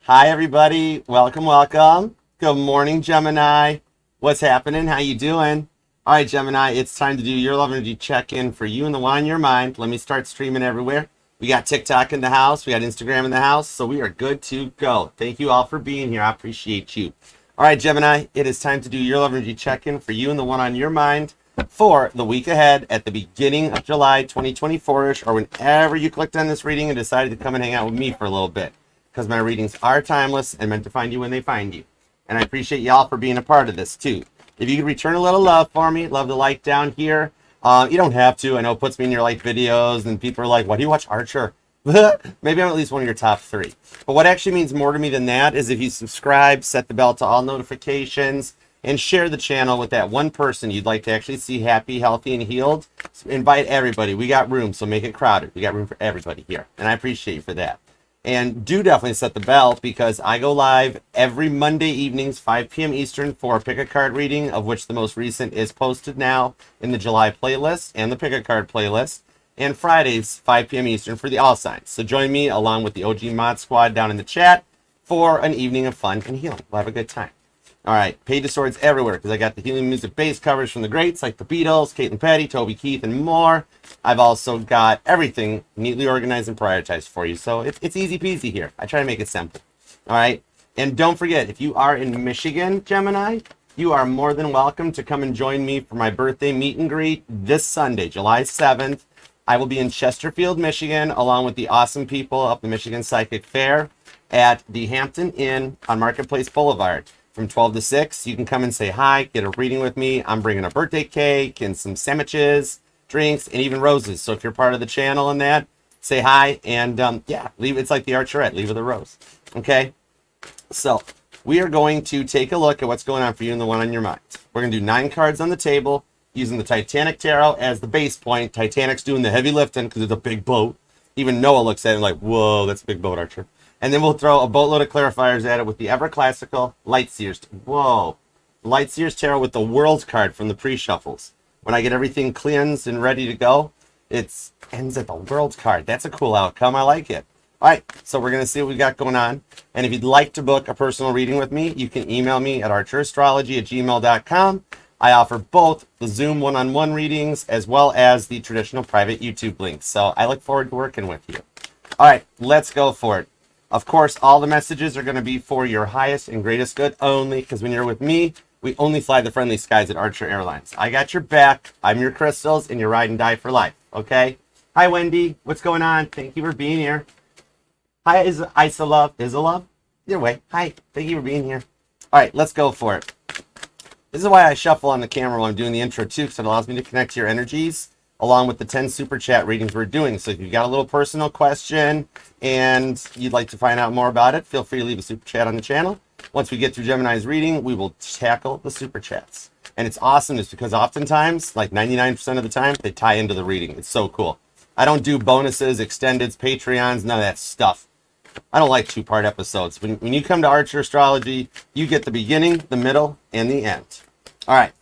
Hi, everybody. Welcome, welcome. Good morning, Gemini. What's happening? How you doing? All right, Gemini, it's time to do your love energy check-in for you and the one on your mind. Let me start streaming everywhere. We got TikTok in the house. We got Instagram in the house. So we are good to go. Thank you all for being here. I appreciate you. All right, Gemini, it is time to do your love energy check-in for you and the one on your mind for the week ahead at the beginning of July 2024-ish, or whenever you clicked on this reading and decided to come and hang out with me for a little bit, because my readings are timeless and meant to find you when they find you. And I appreciate y'all for being a part of this too. If you could return a little love for me, love the like down here. You don't have to. I know it puts me in your like videos and people are like, why do you watch Archer? Maybe I'm at least one of your top 3. But what actually means more to me than that is if you subscribe, set the bell to all notifications, and share the channel with that one person you'd like to actually see happy, healthy, and healed. So invite everybody. We got room, so make it crowded. We got room for everybody here. And I appreciate you for that. And do definitely set the bell because I go live every Monday evenings, 5 p.m. Eastern, for a pick a card reading, of which the most recent is posted now in the July playlist and the pick a card playlist. And Fridays, 5 p.m. Eastern, for the all signs. So join me along with the OG Mod Squad down in the chat for an evening of fun and healing. We'll have a good time. All right, Page of Swords everywhere because I got the healing music bass covers from the greats like the Beatles, Caitlin Petty, Toby Keith, and more. I've also got everything neatly organized and prioritized for you. So it's easy peasy here. I try to make it simple. All right, and don't forget, if you are in Michigan, Gemini, you are more than welcome to come and join me for my birthday meet and greet this Sunday, July 7th. I will be in Chesterfield, Michigan, along with the awesome people of the Michigan Psychic Fair at the Hampton Inn on Marketplace Boulevard. From 12 to 6, you can come and say hi, get a reading with me. I'm bringing a birthday cake and some sandwiches, drinks, and even roses. So if you're part of the channel and that, say hi. And yeah, it's like the Archerette, leave with a rose. Okay? So we are going to take a look at what's going on for you and the one on your mind. We're going to do 9 cards on the table using the Titanic Tarot as the base point. Titanic's doing the heavy lifting because it's a big boat. Even Noah looks at it like, whoa, that's a big boat, Archer. And then we'll throw a boatload of clarifiers at it with the ever classical Lightseers. Whoa. Lightseers Tarot with the World card from the pre-shuffles. When I get everything cleansed and ready to go, it ends at the World card. That's a cool outcome. I like it. All right, so we're going to see what we got going on. And if you'd like to book a personal reading with me, you can email me at archerastrology@gmail.com. I offer both the Zoom one-on-one readings as well as the traditional private YouTube links. So I look forward to working with you. All right, let's go for it. Of course, all the messages are going to be for your highest and greatest good only, because when you're with me, we only fly the friendly skies at Archer Airlines. I got your back. I'm your crystals, and you ride and die for life, okay? Hi, Wendy. What's going on? Thank you for being here. Hi, Isa Love. Isa Love? Either way. Hi. Thank you for being here. All right, let's go for it. This is why I shuffle on the camera while I'm doing the intro, too, because it allows me to connect to your energies, along with the 10 super chat readings we're doing. So if you've got a little personal question and you'd like to find out more about it, feel free to leave a super chat on the channel. Once we get through Gemini's reading, we will tackle the super chats. And it's awesome just because oftentimes, like 99% of the time, they tie into the reading. It's so cool. I don't do bonuses, extendeds, Patreons, none of that stuff. I don't like 2-part episodes. When you come to Archer Astrology, you get the beginning, the middle, and the end. All right.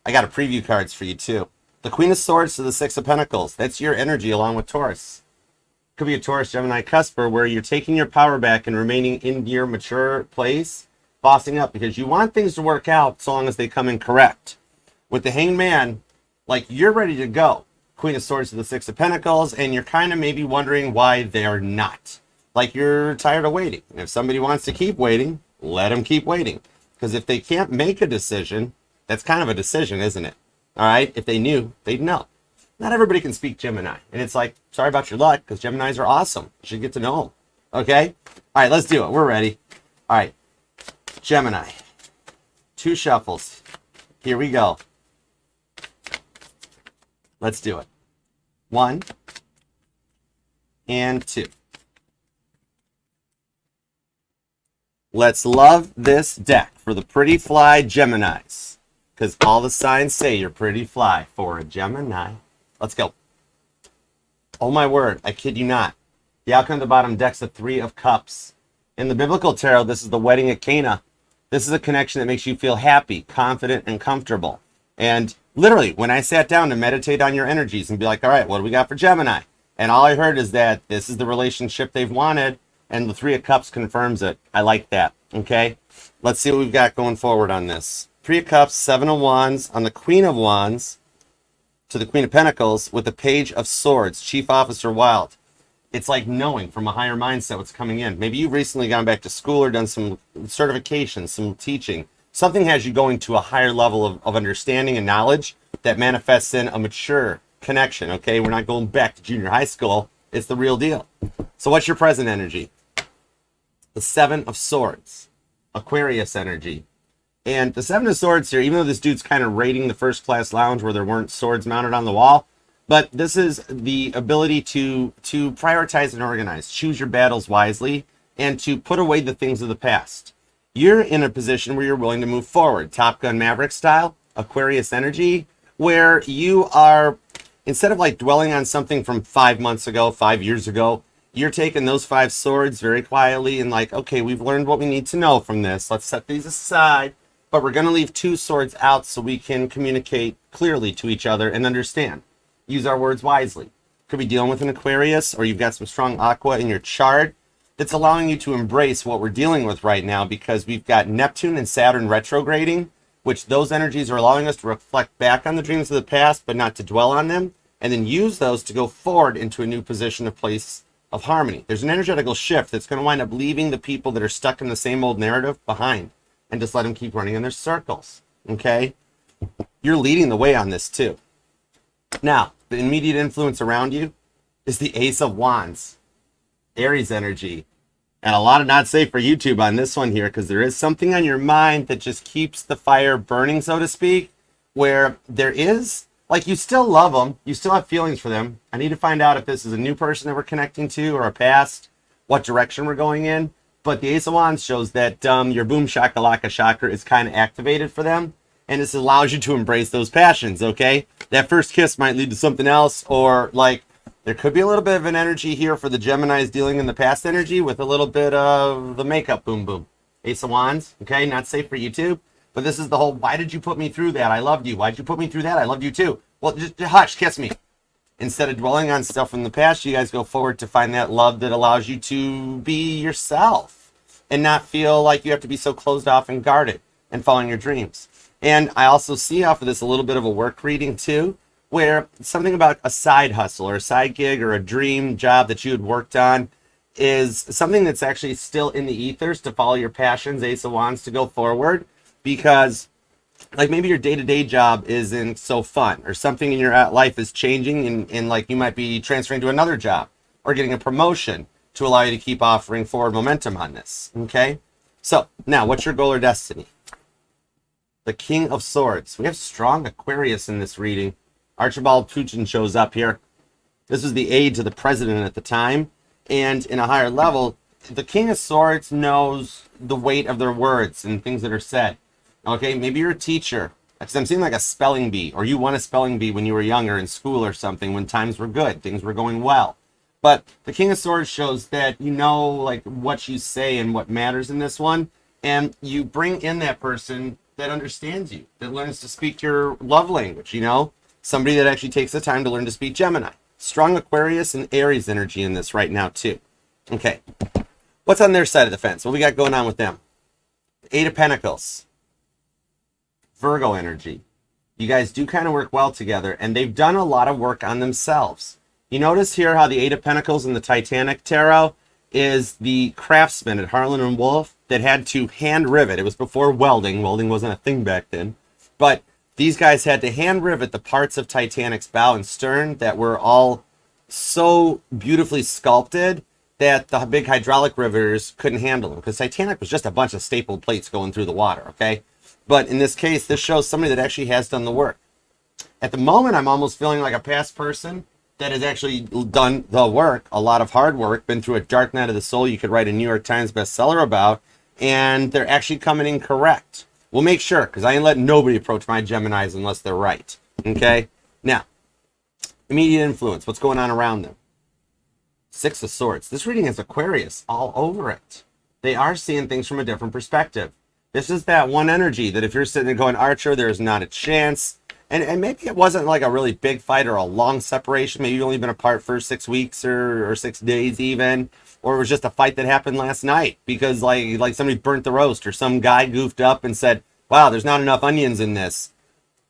I got a preview cards for you, too. The Queen of Swords to the Six of Pentacles. That's your energy along with Taurus. Could be a Taurus, Gemini, Cusper, where you're taking your power back and remaining in your mature place, bossing up, because you want things to work out so long as they come in correct. With the Hanged Man, like, you're ready to go. Queen of Swords to the Six of Pentacles, and you're kind of maybe wondering why they're not. Like, you're tired of waiting. And if somebody wants to keep waiting, let them keep waiting. Because if they can't make a decision, that's kind of a decision, isn't it? All right, if they knew, they'd know. Not everybody can speak Gemini. And it's like, sorry about your luck, because Geminis are awesome. You should get to know them. Okay? All right, let's do it. We're ready. All right, Gemini. 2 shuffles. Here we go. Let's do it. 1 and 2. Let's love this deck for the pretty fly Geminis. Because all the signs say you're pretty fly for a Gemini. Let's go. Oh my word, I kid you not. The outcome at the bottom deck's the 3 of Cups. In the biblical tarot, this is the wedding at Cana. This is a connection that makes you feel happy, confident, and comfortable. And literally, when I sat down to meditate on your energies and be like, all right, what do we got for Gemini? And all I heard is that this is the relationship they've wanted, And the Three of Cups confirms it. I like that. Okay, let's see what we've got going forward on this. Three of Cups, Seven of Wands on the Queen of Wands to the Queen of Pentacles with the Page of Swords, Chief Officer Wild. It's like knowing from a higher mindset what's coming in. Maybe you've recently gone back to school or done some certifications, some teaching. Something has you going to a higher level of understanding and knowledge that manifests in a mature connection, okay? We're not going back to junior high school. It's the real deal. So what's your present energy? The Seven of Swords, Aquarius energy. And the Seven of Swords here, even though this dude's kind of raiding the first class lounge where there weren't swords mounted on the wall, but this is the ability to prioritize and organize, choose your battles wisely, and to put away the things of the past. You're in a position where you're willing to move forward, Top Gun Maverick style, Aquarius energy, where you are, instead of like dwelling on something from 5 months ago, 5 years ago, you're taking those 5 swords very quietly and like, okay, we've learned what we need to know from this. Let's set these aside, but we're going to leave 2 swords out so we can communicate clearly to each other and understand. Use our words wisely. Could be dealing with an Aquarius, or you've got some strong aqua in your chart that's allowing you to embrace what we're dealing with right now, because we've got Neptune and Saturn retrograding, which those energies are allowing us to reflect back on the dreams of the past, but not to dwell on them, and then use those to go forward into a new position, a place of harmony. There's an energetical shift that's going to wind up leaving the people that are stuck in the same old narrative behind and just let them keep running in their circles, okay? You're leading the way on this too. Now, the immediate influence around you is the Ace of Wands, Aries energy. And a lot of not safe for YouTube on this one here, because there is something on your mind that just keeps the fire burning, so to speak, where there is, like, you still love them, you still have feelings for them. I need to find out if this is a new person that we're connecting to or a past, what direction we're going in. But the Ace of Wands shows that your boom shakalaka chakra is kind of activated for them. And this allows you to embrace those passions, okay? That first kiss might lead to something else, or like there could be a little bit of an energy here for the Geminis dealing in the past energy with a little bit of the makeup boom boom. Ace of Wands, okay? Not safe for YouTube, but this is the whole, why did you put me through that? I loved you. Why did you put me through that? I loved you too. Well, just hush, kiss me. Instead of dwelling on stuff from the past, you guys go forward to find that love that allows you to be yourself and not feel like you have to be so closed off and guarded and following your dreams. And I also see off of this a little bit of a work reading too, where something about a side hustle or a side gig or a dream job that you had worked on is something that's actually still in the ethers to follow your passions, Ace of Wands, to go forward, because like maybe your day-to-day job isn't so fun, or something in your life is changing and like you might be transferring to another job or getting a promotion to allow you to keep offering forward momentum on this, okay? So now what's your goal or destiny? The King of Swords. We have strong Aquarius in this reading. Archibald Putin shows up here. This was the aide to the president at the time. And in a higher level, the King of Swords knows the weight of their words and things that are said. Okay, maybe you're a teacher. Because I'm seeing like a spelling bee, or you won a spelling bee when you were younger in school or something, when times were good, things were going well. But the King of Swords shows that you know like what you say and what matters in this one. And you bring in that person that understands you, that learns to speak your love language, you know? Somebody that actually takes the time to learn to speak Gemini. Strong Aquarius and Aries energy in this right now too. Okay, what's on their side of the fence? What we got going on with them? Eight of Pentacles, Virgo energy. You guys do kind of work well together, and they've done a lot of work on themselves. You notice here how the Eight of Pentacles in the Titanic Tarot is the craftsman at Harlan and Wolff that had to hand rivet. It was before welding. Welding wasn't a thing back then. But these guys had to hand rivet the parts of Titanic's bow and stern that were all so beautifully sculpted that the big hydraulic riveters couldn't handle them, because Titanic was just a bunch of stapled plates going through the water, okay? But in this case, this shows somebody that actually has done the work. At the moment, I'm almost feeling like a past person that has actually done the work, a lot of hard work, been through a dark night of the soul you could write a New York Times bestseller about, and they're actually coming in correct. We'll make sure, because I ain't letting nobody approach my Geminis unless they're right, okay? Now, immediate influence, what's going on around them? Six of Swords. This reading has Aquarius all over it. They are seeing things from a different perspective. This is that one energy that if you're sitting there going, Archer, there's not a chance. And maybe it wasn't like a really big fight or a long separation. Maybe you've only been apart for 6 weeks or 6 days even. or it was just a fight that happened last night because like somebody burnt the roast, or some guy goofed up and said, wow, there's not enough onions in this.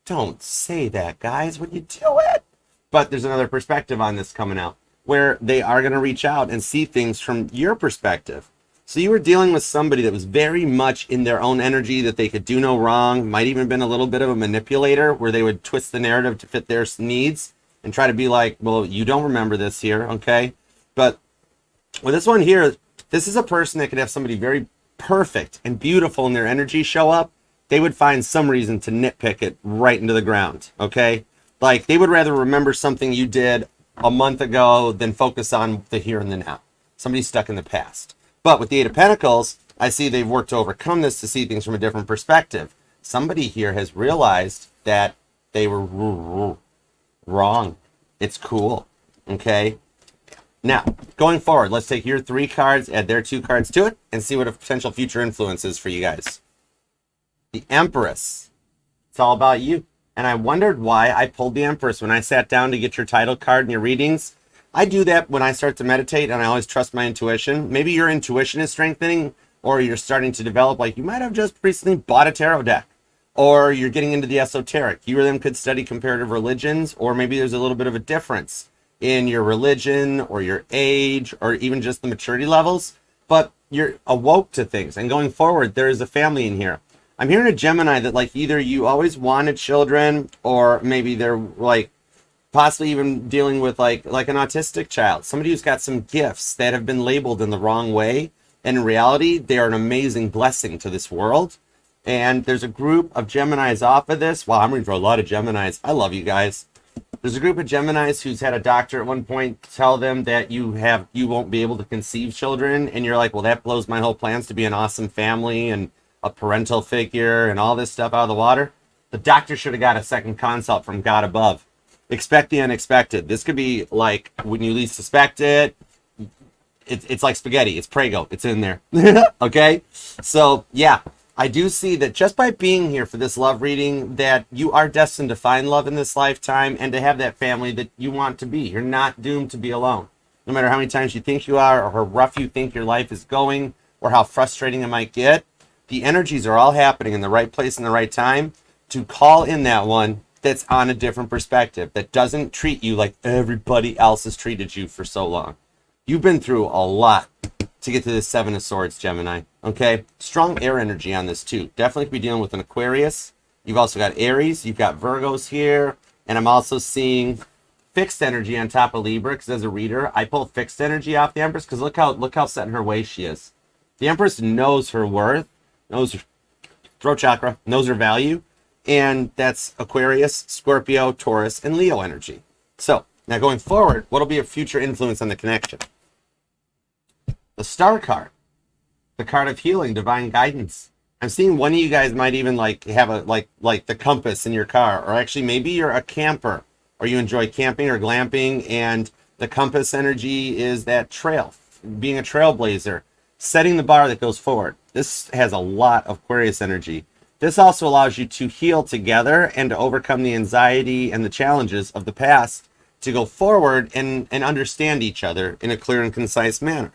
Don't say that, guys, when you do it. But there's another perspective on this coming out, where they are going to reach out and see things from your perspective. So you were dealing with somebody that was very much in their own energy, that they could do no wrong, might even been a little bit of a manipulator, where they would twist the narrative to fit their needs and try to be like, well, you don't remember this here, okay? But with this one here, this is a person that could have somebody very perfect and beautiful in their energy show up. They would find some reason to nitpick it right into the ground, okay? Like, they would rather remember something you did a month ago than focus on the here and the now. Somebody's stuck in the past. But with the Eight of Pentacles, I see they've worked to overcome this, to see things from a different perspective. Somebody here has realized that they were wrong. It's cool, okay? Now, going forward, let's take your 3 cards, add their 2 cards to it, and see what a potential future influence is for you guys. The Empress. It's all about you. And I wondered why I pulled the Empress when I sat down to get your title card and your readings. I do that when I start to meditate, and I always trust my intuition. Maybe your intuition is strengthening, or you're starting to develop, like you might have just recently bought a tarot deck, or you're getting into the esoteric. You or them could study comparative religions, or maybe there's a little bit of a difference in your religion or your age or even just the maturity levels, but you're awoke to things. And going forward, there is a family in here. I'm hearing a Gemini that, like, either you always wanted children, or maybe they're like possibly even dealing with like an autistic child, somebody who's got some gifts that have been labeled in the wrong way, and in reality they are an amazing blessing to this world. And there's a group of Geminis off of this. Wow, I'm reading for a lot of Geminis. I love you guys. There's a group of Geminis who's had a doctor at one point tell them that you won't be able to conceive children, and you're like, well, that blows my whole plans to be an awesome family and a parental figure and all this stuff out of the water. The doctor should have got a second consult from God above. Expect the unexpected. This could be like when you least suspect it. It's like spaghetti. It's Prego. It's in there. Okay? So, yeah. I do see that just by being here for this love reading, that you are destined to find love in this lifetime and to have that family that you want to be. You're not doomed to be alone. No matter how many times you think you are, or how rough you think your life is going, or how frustrating it might get, the energies are all happening in the right place in the right time to call in that one that's on a different perspective, that doesn't treat you like everybody else has treated you for so long. You've been through a lot to get to this 7 of Swords, Gemini. Okay? Strong air energy on this too. Definitely could be dealing with an Aquarius. You've also got Aries. You've got Virgos here. And I'm also seeing fixed energy on top of Libra, because as a reader, I pull fixed energy off the Empress, because look how set in her ways she is. The Empress knows her worth, knows her throat chakra, knows her value. And that's Aquarius, Scorpio, Taurus, and Leo energy. So, now going forward, what will be a future influence on the connection? The Star card, the card of healing, divine guidance. I'm seeing one of you guys might even like have a like the compass in your car, or actually maybe you're a camper, or you enjoy camping or glamping, and the compass energy is that trail, being a trailblazer, setting the bar that goes forward. This has a lot of Aquarius energy. This also allows you to heal together and to overcome the anxiety and the challenges of the past, to go forward and understand each other in a clear and concise manner.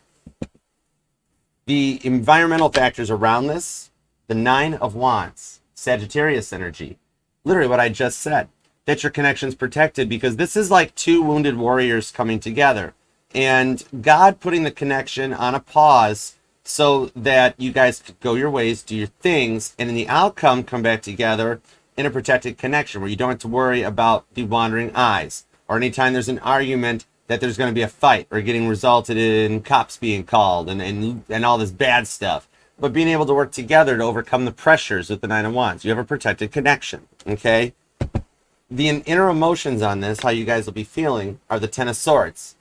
The environmental factors around this, the 9 of Wands, Sagittarius energy, literally what I just said, that your connection's protected, because this is like 2 wounded warriors coming together, and God putting the connection on a pause so that you guys could go your ways, do your things, and in the outcome come back together in a protected connection where you don't have to worry about the wandering eyes, or anytime there's an argument that there's going to be a fight, or getting resulted in cops being called and all this bad stuff. But being able to work together to overcome the pressures with the 9 of Wands. You have a protected connection, okay? The inner emotions on this, how you guys will be feeling, are the 10 of Swords.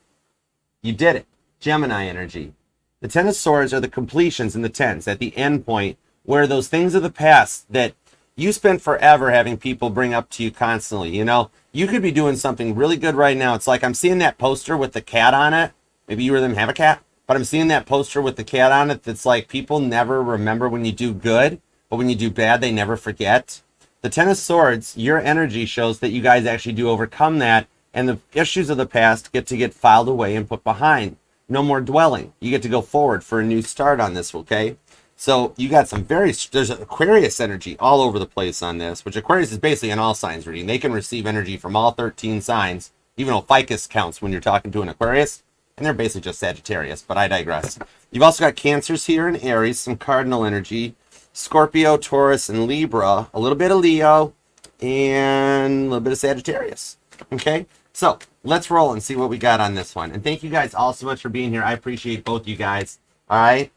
You did it. Gemini energy. The 10 of Swords are the completions in the 10s, at the end point, where those things of the past that you spent forever having people bring up to you constantly, you know, you could be doing something really good right now. It's like I'm seeing that poster with the cat on it. Maybe you or them have a cat, but I'm seeing that poster with the cat on it that's like, people never remember when you do good, but when you do bad, they never forget. The 10 of Swords, your energy shows that you guys actually do overcome that, and the issues of the past get filed away and put behind. No more dwelling. You get to go forward for a new start on this, okay? So you got some there's Aquarius energy all over the place on this, which Aquarius is basically an all signs reading. They can receive energy from all 13 signs, even though ficus counts when you're talking to an Aquarius, and they're basically just Sagittarius, but I digress. You've also got Cancers here and Aries, some cardinal energy, Scorpio, Taurus, and Libra, a little bit of Leo, and a little bit of Sagittarius. Okay, so let's roll and see what we got on this one. And thank you guys all so much for being here. I appreciate both you guys. All right.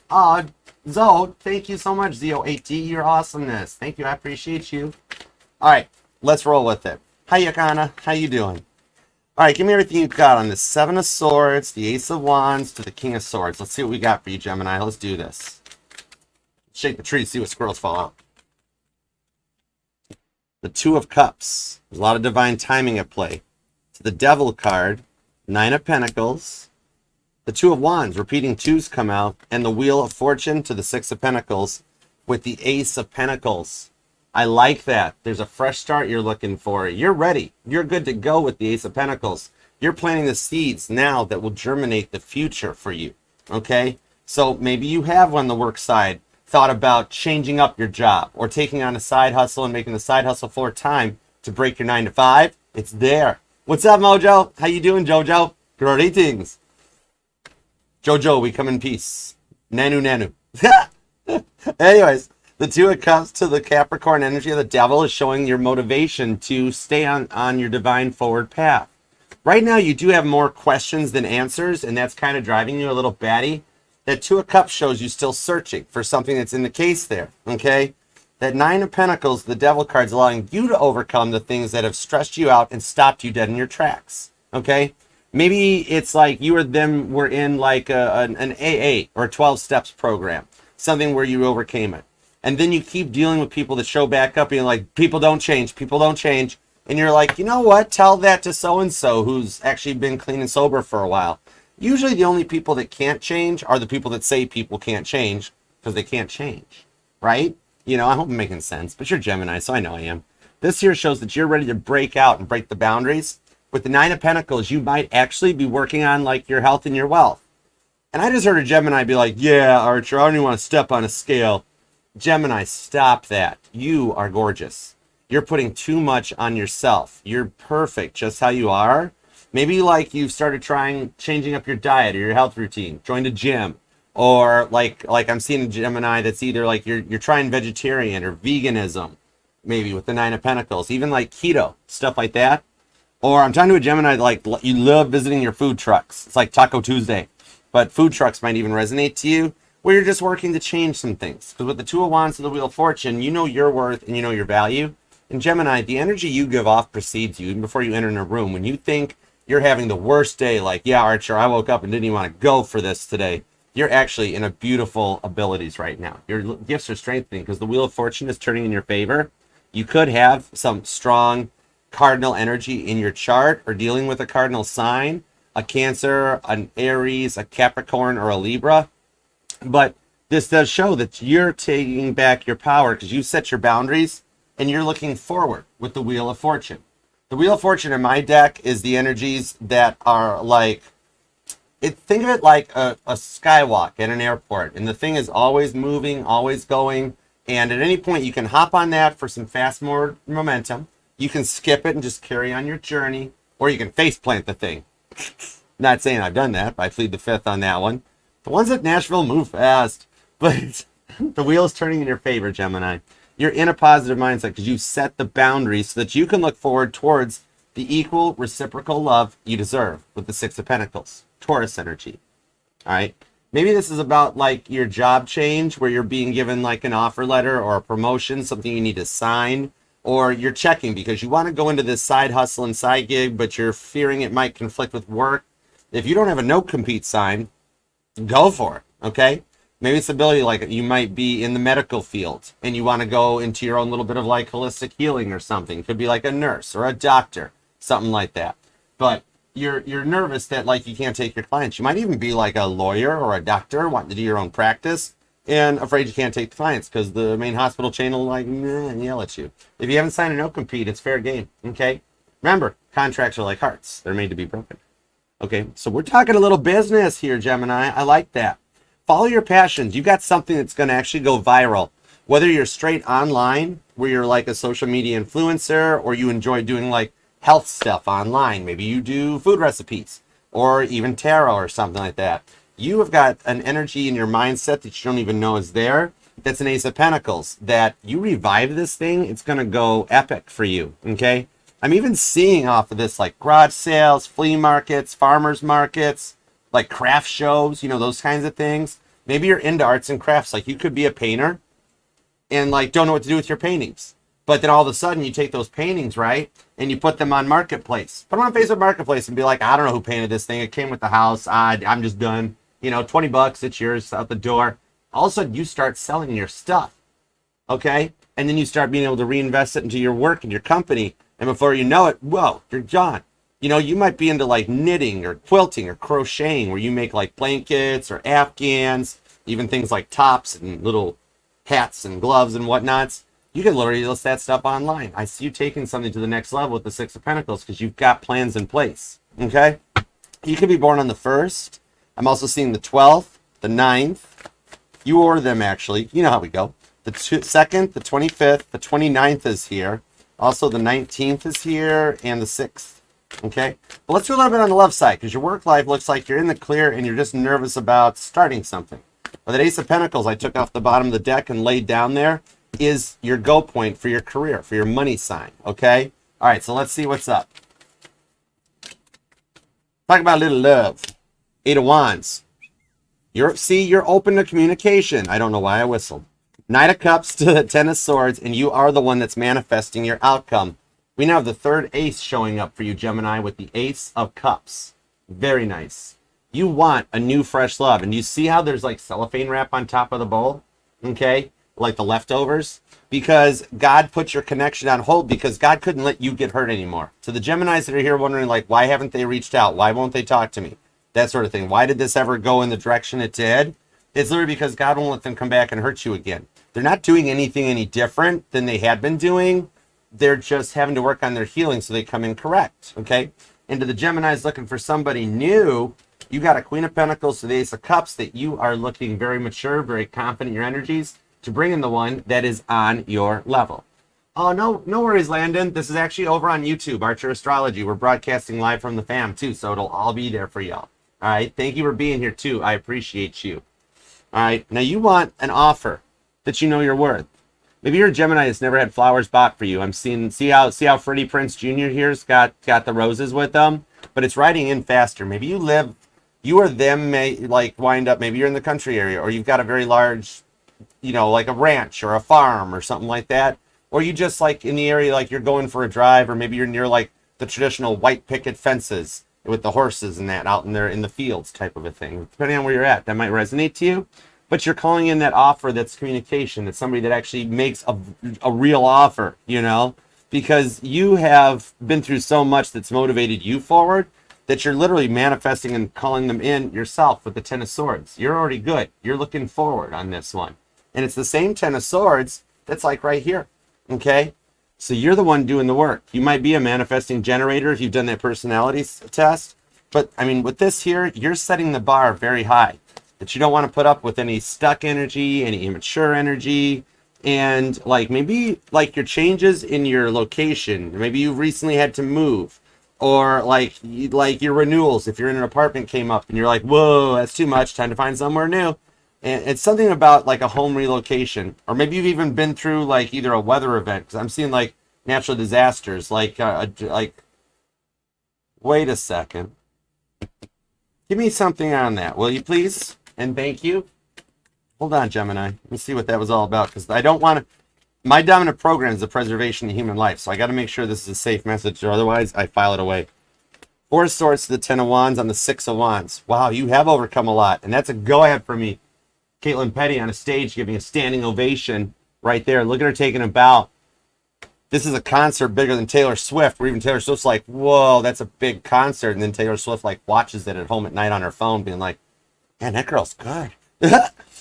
Zod, thank you so much, ZO8D. Your awesomeness. Thank you. I appreciate you. All right, let's roll with it. Hi, Yakana. How you doing? All right, give me everything you've got on the Seven of Swords, the Ace of Wands, to the King of Swords. Let's see what we got for you, Gemini. Let's do this. Shake the tree, see what squirrels fall out. The Two of Cups. There's a lot of divine timing at play. To the Devil card, Nine of Pentacles. The Two of Wands, repeating twos come out. And the Wheel of Fortune to the Six of Pentacles with the Ace of Pentacles. I like that. There's a fresh start you're looking for. You're ready. You're good to go with the Ace of Pentacles. You're planting the seeds now that will germinate the future for you. Okay? So maybe you have on the work side thought about changing up your job or taking on a side hustle and making the side hustle full time to break your 9 to 5. It's there. What's up, Mojo? How you doing, Jojo? Greetings. Jojo, we come in peace. Nanu, nanu. Anyways, the Two of Cups to the Capricorn energy of the Devil is showing your motivation to stay on your divine forward path. Right now, you do have more questions than answers, and that's kind of driving you a little batty. That Two of Cups shows you still searching for something that's in the case there, okay? That Nine of Pentacles, the Devil card's allowing you to overcome the things that have stressed you out and stopped you dead in your tracks, okay? Maybe it's like you or them were in like an AA or a 12 steps program, something where you overcame it. And then you keep dealing with people that show back up and you're like, people don't change, people don't change. And you're like, you know what? Tell that to so-and-so who's actually been clean and sober for a while. Usually the only people that can't change are the people that say people can't change because they can't change, right? You know, I hope I'm making sense, but you're Gemini, so I know I am. This here shows that you're ready to break out and break the boundaries. With the Nine of Pentacles, you might actually be working on like your health and your wealth. And I just heard a Gemini be like, yeah, Archer, I don't even want to step on a scale. Gemini, stop that. You are gorgeous. You're putting too much on yourself. You're perfect just how you are. Maybe like you've started trying changing up your diet or your health routine, joined a gym, or like I'm seeing a Gemini that's either like you're trying vegetarian or veganism, maybe with the Nine of Pentacles, even like keto, stuff like that. Or I'm talking to a Gemini like you love visiting your food trucks. It's like Taco Tuesday, but food trucks might even resonate to you, where you're just working to change some things. Because with the Two of Wands and the Wheel of Fortune, you know your worth and you know your value. And Gemini, the energy you give off precedes you even before you enter in a room. When you think you're having the worst day, like, yeah, Archer, I woke up and didn't even want to go for this today. You're actually in a beautiful abilities right now. Your gifts are strengthening because the Wheel of Fortune is turning in your favor. You could have some strong cardinal energy in your chart or dealing with a cardinal sign, a Cancer, an Aries, a Capricorn, or a Libra. But this does show that you're taking back your power because you set your boundaries and you're looking forward with the Wheel of Fortune. The Wheel of Fortune in my deck is the energies that are like, think of it like a skywalk at an airport. And the thing is always moving, always going. And at any point you can hop on that for some fast momentum. You can skip it and just carry on your journey. Or you can face plant the thing. Not saying I've done that, but I plead the fifth on that one. The ones at Nashville move fast. But the wheel is turning in your favor, Gemini. You're in a positive mindset because you set the boundaries so that you can look forward towards the equal reciprocal love you deserve with the Six of Pentacles, Taurus energy. All right. Maybe this is about like your job change where you're being given like an offer letter or a promotion, something you need to sign, or you're checking because you want to go into this side hustle and side gig, but you're fearing it might conflict with work. If you don't have a no compete sign, go for it. Okay. Maybe it's ability like you might be in the medical field and you want to go into your own little bit of like holistic healing or something. It could be like a nurse or a doctor, something like that. But you're nervous that like you can't take your clients. You might even be like a lawyer or a doctor wanting to do your own practice and afraid you can't take the clients because the main hospital chain will like yell at you. If you haven't signed a no compete, it's fair game. Okay. Remember, contracts are like hearts. They're made to be broken. Okay, so we're talking a little business here, Gemini. I like that. Follow your passions. You got something that's going to actually go viral. Whether you're straight online, where you're like a social media influencer, or you enjoy doing like health stuff online. Maybe you do food recipes or even tarot or something like that. You have got an energy in your mindset that you don't even know is there. That's an Ace of Pentacles. That you revive this thing, it's going to go epic for you. Okay? I'm even seeing off of this like garage sales, flea markets, farmers markets, like craft shows, you know, those kinds of things. Maybe you're into arts and crafts. Like you could be a painter and like don't know what to do with your paintings. But then all of a sudden you take those paintings, right? And you put them on Marketplace. Put them on Facebook Marketplace and be like, I don't know who painted this thing. It came with the house. I'm just done. You know, 20 bucks, it's yours out the door. All of a sudden you start selling your stuff. Okay? And then you start being able to reinvest it into your work and your company. And before you know it, whoa, you're gone. You know, you might be into like knitting or quilting or crocheting where you make like blankets or afghans, even things like tops and little hats and gloves and whatnots. You can literally list that stuff online. I see you taking something to the next level with the Six of Pentacles because you've got plans in place. Okay? You could be born on the 1st. I'm also seeing the 12th, the 9th. You or them, actually. You know how we go. The 2nd, the 25th, the 29th is here. Also, the 19th is here, and the 6th. Okay? But let's do a little bit on the love side, because your work life looks like you're in the clear and you're just nervous about starting something. But that Ace of Pentacles I took off the bottom of the deck and laid down there is your go point for your career, for your money sign. Okay? All right, so let's see what's up. Talk about a little love. 8 of Wands. You're open to communication. I don't know why I whistled. 9 of Cups to the 10 of Swords, and you are the one that's manifesting your outcome. We now have the 3rd ace showing up for you, Gemini, with the Ace of Cups. Very nice. You want a new, fresh love. And you see how there's like cellophane wrap on top of the bowl? Okay? Like the leftovers? Because God put your connection on hold because God couldn't let you get hurt anymore. So the Geminis that are here wondering, like, why haven't they reached out? Why won't they talk to me? That sort of thing. Why did this ever go in the direction it did? It's literally because God won't let them come back and hurt you again. They're not doing anything any different than they had been doing. They're just having to work on their healing so they come in correct, okay? And to the Geminis looking for somebody new, you got a Queen of Pentacles to the Ace of Cups that you are looking very mature, very confident in your energies to bring in the one that is on your level. Oh, no worries, Landon. This is actually over on YouTube, Archer Astrology. We're broadcasting live from the fam, too, so it'll all be there for y'all. All right? Thank you for being here, too. I appreciate you. All right? Now, you want an offer that you know you're worth. Maybe you're a Gemini that's never had flowers bought for you. I'm seeing, see how Freddie Prinze Jr. here's got the roses with them, but it's riding in faster. Maybe you or them may like wind up, maybe you're in the country area, or you've got a very large, you know, like a ranch or a farm or something like that. Or you just like in the area, like you're going for a drive, or maybe you're near like the traditional white picket fences with the horses and that out in there in the fields type of a thing. Depending on where you're at, that might resonate to you. But you're calling in that offer that's communication. That's somebody that actually makes a real offer, you know, because you have been through so much that's motivated you forward that you're literally manifesting and calling them in yourself with the 10 of Swords. You're already good. You're looking forward on this one. And it's the same 10 of Swords that's like right here. Okay? So you're the one doing the work. You might be a manifesting generator if you've done that personality test. But, I mean, with this here, you're setting the bar very high. That you don't want to put up with any stuck energy, any immature energy, and like maybe like your changes in your location. Maybe you recently had to move, or like your renewals. If you're in an apartment came up and you're like, whoa, that's too much. Time to find somewhere new. And it's something about like a home relocation, or maybe you've even been through like either a weather event. Because I'm seeing like natural disasters, like wait a second. Give me something on that, will you please? And thank you. Hold on, Gemini. Let me see what that was all about, because I don't want to... My dominant program is the preservation of human life, so I got to make sure this is a safe message, or otherwise I file it away. 4 of Swords to the 10 of Wands on the 6 of Wands. Wow, you have overcome a lot, and that's a go-ahead for me. Caitlin Petty on a stage giving a standing ovation right there. Look at her taking a bow. This is a concert bigger than Taylor Swift, where even Taylor Swift's like, whoa, that's a big concert, and then Taylor Swift like watches it at home at night on her phone being like, man, that girl's good.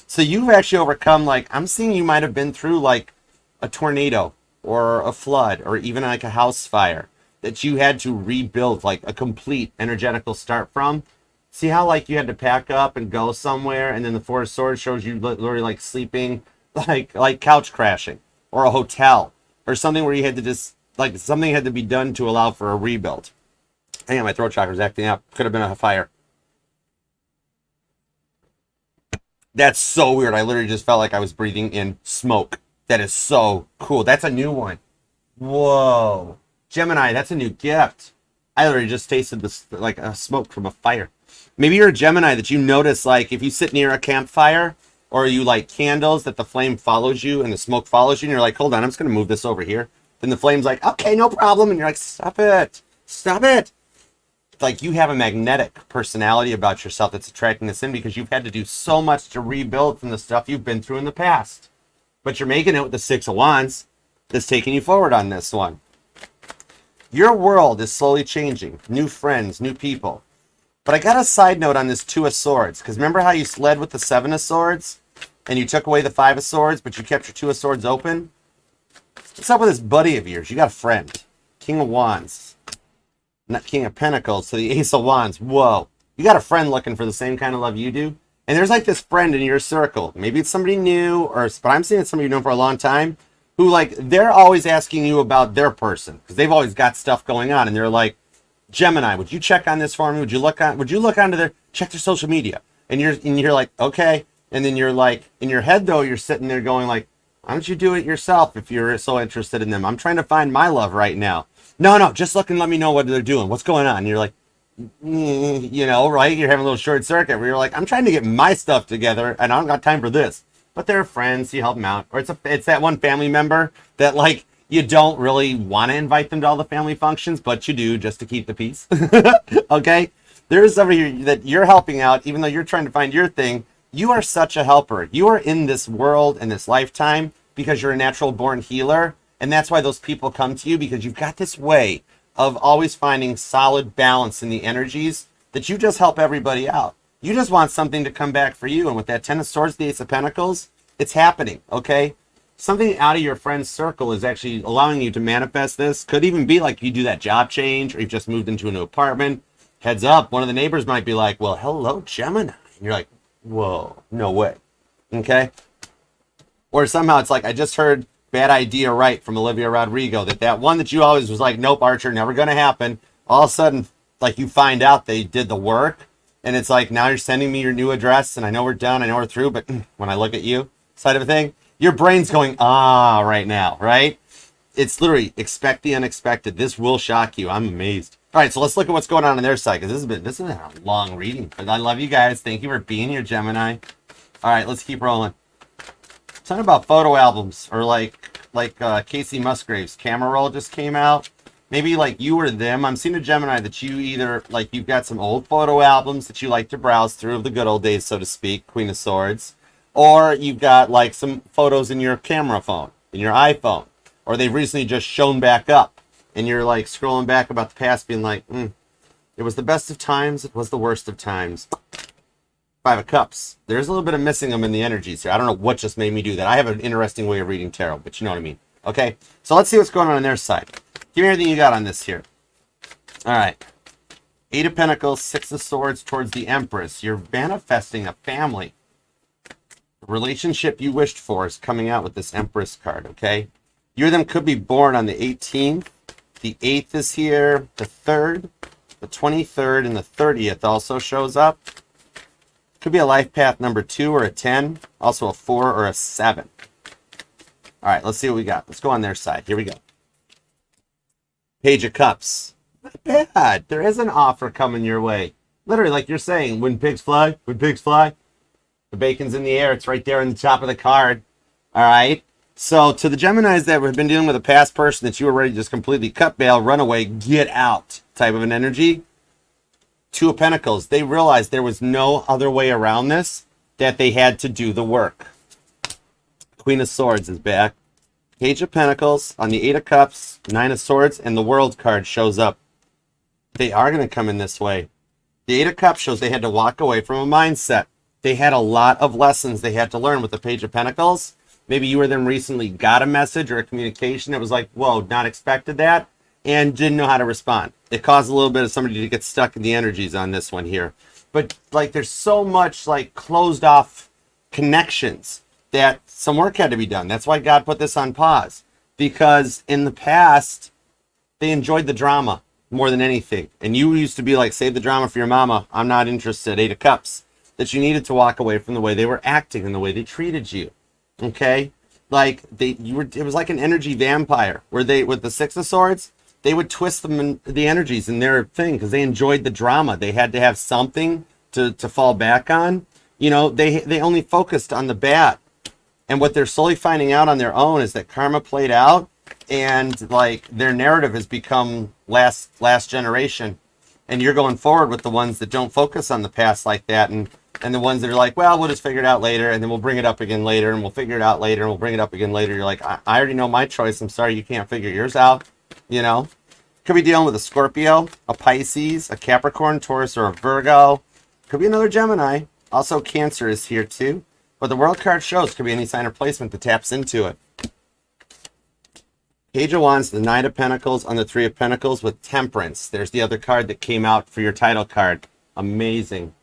So you've actually overcome, like, I'm seeing you might have been through, like, a tornado or a flood or even, like, a house fire. that you had to rebuild, like a complete energetical start from. See how like you had to pack up and go somewhere, and then the Four of Swords shows you literally like sleeping, like couch crashing, or a hotel, or something where you had to just like something had to be done to allow for a rebuild. Hang on, my throat chakra is acting up. Could have been a fire. That's so weird. I literally just felt like I was breathing in smoke. That is so cool. That's a new one. Whoa. Gemini, that's a new gift. I literally just tasted this like a smoke from a fire. Maybe you're a Gemini that you notice, like if you sit near a campfire or you light candles, that the flame follows you and the smoke follows you, and you're like, hold on, I'm just going to move this over here. Then the flame's like, okay, no problem. And you're like, stop it. Stop it. Like you have a magnetic personality about yourself that's attracting this in because you've had to do so much to rebuild from the stuff you've been through in the past. But you're making it with the Six of Wands that's taking you forward on this one. Your world is slowly changing. New friends, new people. But I got a side note on this Two of Swords, because remember how you led with the Seven of Swords and you took away the Five of Swords, but you kept your Two of Swords open? What's up with this buddy of yours? You got a friend. King of Wands. Not King of Pentacles, so the Ace of Wands. Whoa. You got a friend looking for the same kind of love you do. And there's like this friend in your circle. Maybe it's somebody new, but I'm seeing it's somebody you've known for a long time, who like, they're always asking you about their person, because they've always got stuff going on. And they're like, Gemini, would you check on this for me? Would you look onto check their social media? And you're like, okay. And then you're like, in your head though, you're sitting there going like, why don't you do it yourself if you're so interested in them? I'm trying to find my love right now. No, just look and let me know what they're doing. What's going on? And you're like, you know, right? You're having a little short circuit where you're like, I'm trying to get my stuff together and I don't got time for this. But they're friends, you help them out. Or it's that one family member that like you don't really want to invite them to all the family functions, but you do just to keep the peace. Okay? There is somebody here that you're helping out, even though you're trying to find your thing. You are such a helper. You are in this world and this lifetime because you're a natural born healer. And that's why those people come to you, because you've got this way of always finding solid balance in the energies that you just help everybody out. You just want something to come back for you. And with that Ten of Swords, the Ace of Pentacles, it's happening, okay? Something out of your friend's circle is actually allowing you to manifest this. Could even be like you do that job change, or you've just moved into a new apartment. Heads up, one of the neighbors might be like, well, hello, Gemini. And you're like, whoa, no way, okay? Or somehow it's like, I just heard Bad Idea Right from Olivia Rodrigo, that one that you always was like, nope, Archer, never going to happen. All of a sudden, like you find out they did the work, and it's like, now you're sending me your new address, and I know we're done, I know we're through, but when I look at you, side of a thing, your brain's going, right now, right? It's literally, expect the unexpected. This will shock you. I'm amazed. All right, so let's look at what's going on their side, because this has been a long reading, but I love you guys. Thank you for being here, Gemini. All right, let's keep rolling. Talking about photo albums, or like Casey Musgrave's camera roll just came out. Maybe like you or them. I'm seeing a Gemini that you either like you've got some old photo albums that you like to browse through of the good old days, so to speak, Queen of Swords, or you've got like some photos in your camera phone, in your iPhone, or they've recently just shown back up, and you're like scrolling back about the past, being like, it was the best of times, it was the worst of times. Five of Cups. There's a little bit of missing them in the energies here. I don't know what just made me do that. I have an interesting way of reading tarot, but you know what I mean. Okay, so let's see what's going on their side. Give me everything you got on this here. All right. Eight of Pentacles, Six of Swords towards the Empress. You're manifesting a family. The relationship you wished for is coming out with this Empress card, okay? You or them could be born on the 18th. The 8th is here. The 3rd, the 23rd, and the 30th also shows up. Could be a life path number 2 or a 10. Also a 4 or a 7. All right, let's see what we got. Let's go on their side. Here we go. Page of Cups. Not bad. There is an offer coming your way. Literally, like you're saying, when pigs fly, the bacon's in the air. It's right there on the top of the card. All right. So to the Geminis that have been dealing with a past person that you were ready to just completely cut bail, run away, get out type of an energy, Two of Pentacles, they realized there was no other way around this, that they had to do the work. Queen of Swords is back. Page of Pentacles on the Eight of Cups, Nine of Swords, and the World card shows up. They are going to come in this way. The Eight of Cups shows they had to walk away from a mindset. They had a lot of lessons they had to learn with the Page of Pentacles. Maybe you or them recently got a message or a communication that was like, whoa, not expected that. and didn't know how to respond. It caused a little bit of somebody to get stuck in the energies on this one here. But like there's so much like closed off connections that some work had to be done. That's why God put this on pause. Because in the past, they enjoyed the drama more than anything. And you used to be like, save the drama for your mama. I'm not interested. 8 of Cups. That you needed to walk away from the way they were acting and the way they treated you. Okay? Like it was like an energy vampire where they, with the 6 of Swords, they would twist the energies in their thing because they enjoyed the drama. They had to have something to fall back on. You know, they only focused on the bad. And what they're slowly finding out on their own is that karma played out, and like their narrative has become last generation. And you're going forward with the ones that don't focus on the past like that, and the ones that are like, well, we'll just figure it out later, and then we'll bring it up again later, and we'll figure it out later, and we'll bring it up again later. You're like, I already know my choice. I'm sorry you can't figure yours out. You know, could be dealing with a Scorpio, a Pisces, a Capricorn, Taurus, or a Virgo. Could be another Gemini. Also, Cancer is here too. But the World card shows could be any sign or placement that taps into it. Page of Wands, the 9 of Pentacles on the 3 of Pentacles with Temperance. There's the other card that came out for your title card. Amazing.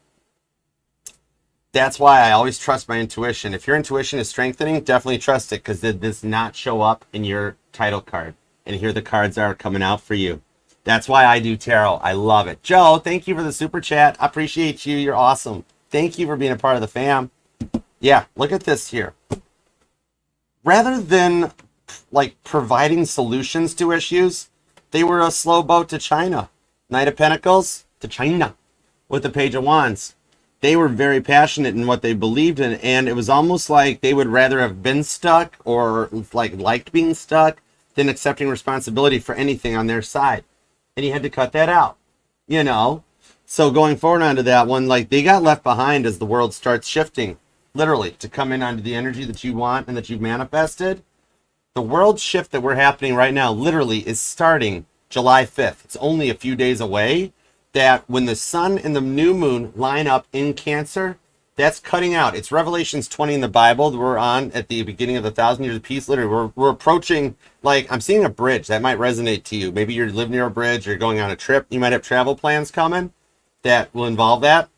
That's why I always trust my intuition. If your intuition is strengthening, definitely trust it, because it does not show up in your title card. And here the cards are coming out for you. That's why I do tarot. I love it. Joe, thank you for the super chat. I appreciate you. You're awesome. Thank you for being a part of the fam. Yeah, look at this here. Rather than like providing solutions to issues, they were a slow boat to China. Knight of Pentacles to China with the Page of Wands. They were very passionate in what they believed in, and it was almost like they would rather have been stuck or liked being stuck than accepting responsibility for anything on their side. And you had to cut that out, you know? So going forward onto that one, like they got left behind as the world starts shifting, literally, to come in onto the energy that you want and that you've manifested. The world shift that we're happening right now literally is starting July 5th. It's only a few days away. That when the sun and the new moon line up in Cancer, that's cutting out. It's Revelations 20 in the Bible that we're on at the beginning of the 1,000 years of peace. Literally, we're approaching, like, I'm seeing a bridge. That might resonate to you. Maybe you live near a bridge or you're going on a trip. You might have travel plans coming that will involve that.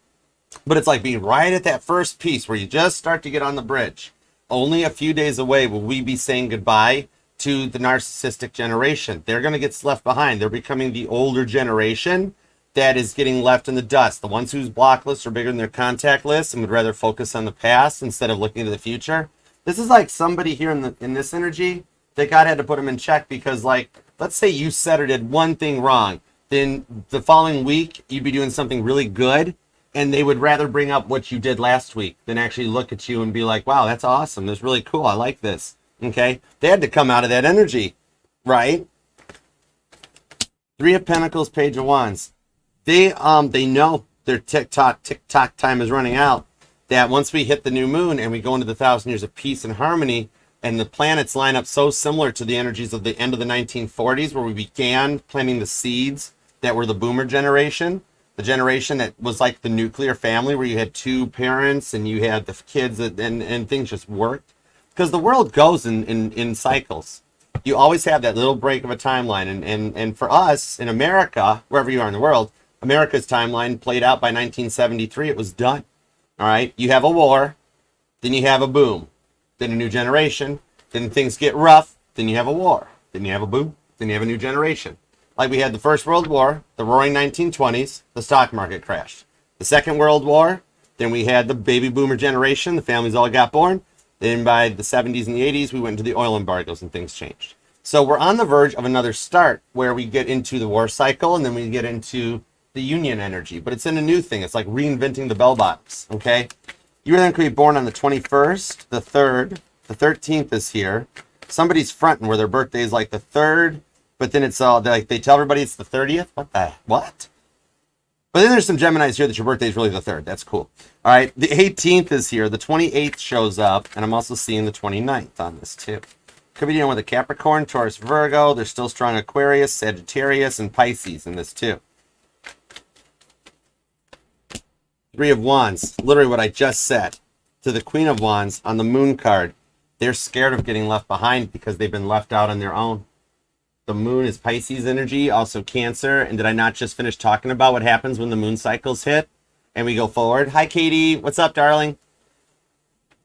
But it's like being right at that first piece where you just start to get on the bridge. Only a few days away will we be saying goodbye to the narcissistic generation. They're going to get left behind. They're becoming the older generation that is getting left in the dust. The ones whose block lists are bigger than their contact lists and would rather focus on the past instead of looking to the future. This is like somebody here in this energy that God had to put them in check because, like, let's say you said or did one thing wrong. Then the following week, you'd be doing something really good, and they would rather bring up what you did last week than actually look at you and be like, wow, that's awesome. That's really cool. I like this. Okay? They had to come out of that energy, right? 3 of Pentacles, Page of Wands. They know their tick-tock time is running out, that once we hit the new moon and we go into the 1,000 years of peace and harmony, and the planets line up so similar to the energies of the end of the 1940s, where we began planting the seeds that were the boomer generation, the generation that was like the nuclear family, where you had 2 parents and you had the kids and things just worked. Because the world goes in cycles. You always have that little break of a timeline. And for us in America, wherever you are in the world, America's timeline played out by 1973. It was done. All right. You have a war, then you have a boom, then a new generation, then things get rough, then you have a war, then you have a boom, then you have a new generation. Like we had the First World War, the roaring 1920s, the stock market crashed. The Second World War, then we had the baby boomer generation, the families all got born. Then by the 70s and the 80s, we went into the oil embargoes and things changed. So we're on the verge of another start where we get into the war cycle and then we get into the union energy, but it's in a new thing. It's like reinventing the bell bottoms. Okay, you then could be born on the 21st, the 3rd, the 13th is here. Somebody's fronting where their birthday is like the 3rd, but then it's all like they tell everybody it's the 30th. What? But then there's some Geminis here that your birthday is really the 3rd. That's cool. All right, the 18th is here. The 28th shows up, and I'm also seeing the 29th on this too. Could be dealing with a Capricorn, Taurus, Virgo. There's still strong Aquarius, Sagittarius, and Pisces in this too. 3 of Wands, literally what I just said. To the Queen of Wands on the Moon card, they're scared of getting left behind because they've been left out on their own. The moon is Pisces energy, also Cancer. And did I not just finish talking about what happens when the moon cycles hit and we go forward? Hi, Katie. What's up, darling?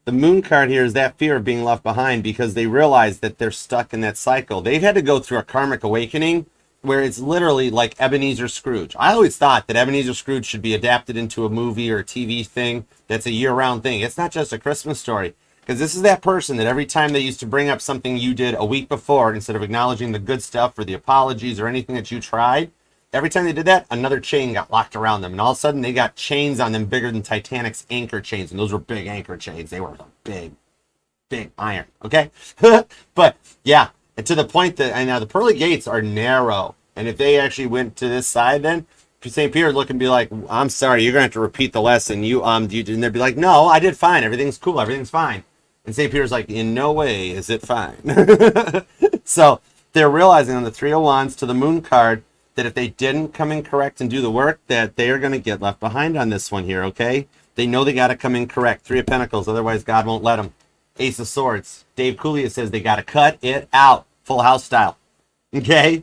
The moon card here is that fear of being left behind because they realize that they're stuck in that cycle. They've had to go through a karmic awakening where it's literally like Ebenezer Scrooge. I always thought that Ebenezer Scrooge should be adapted into a movie or a TV thing that's a year-round thing. It's not just a Christmas story. Because this is that person that every time they used to bring up something you did a week before, instead of acknowledging the good stuff or the apologies or anything that you tried, every time they did that, another chain got locked around them. And all of a sudden, they got chains on them bigger than Titanic's anchor chains. And those were big anchor chains. They were big, big iron. Okay? But, yeah. And to the point that, and now the pearly gates are narrow. And if they actually went to this side then, St. Peter would look and be like, I'm sorry, you're going to have to repeat the lesson. And they'd be like, no, I did fine. Everything's cool. Everything's fine. And St. Peter's like, in no way is it fine. So they're realizing on the Three of Wands to the Moon card that if they didn't come in correct and do the work, that they are going to get left behind on this one here, okay? They know they got to come in correct. Three of Pentacles, otherwise God won't let them. Ace of Swords. Dave Coulier says they got to cut it out. Full House style, okay?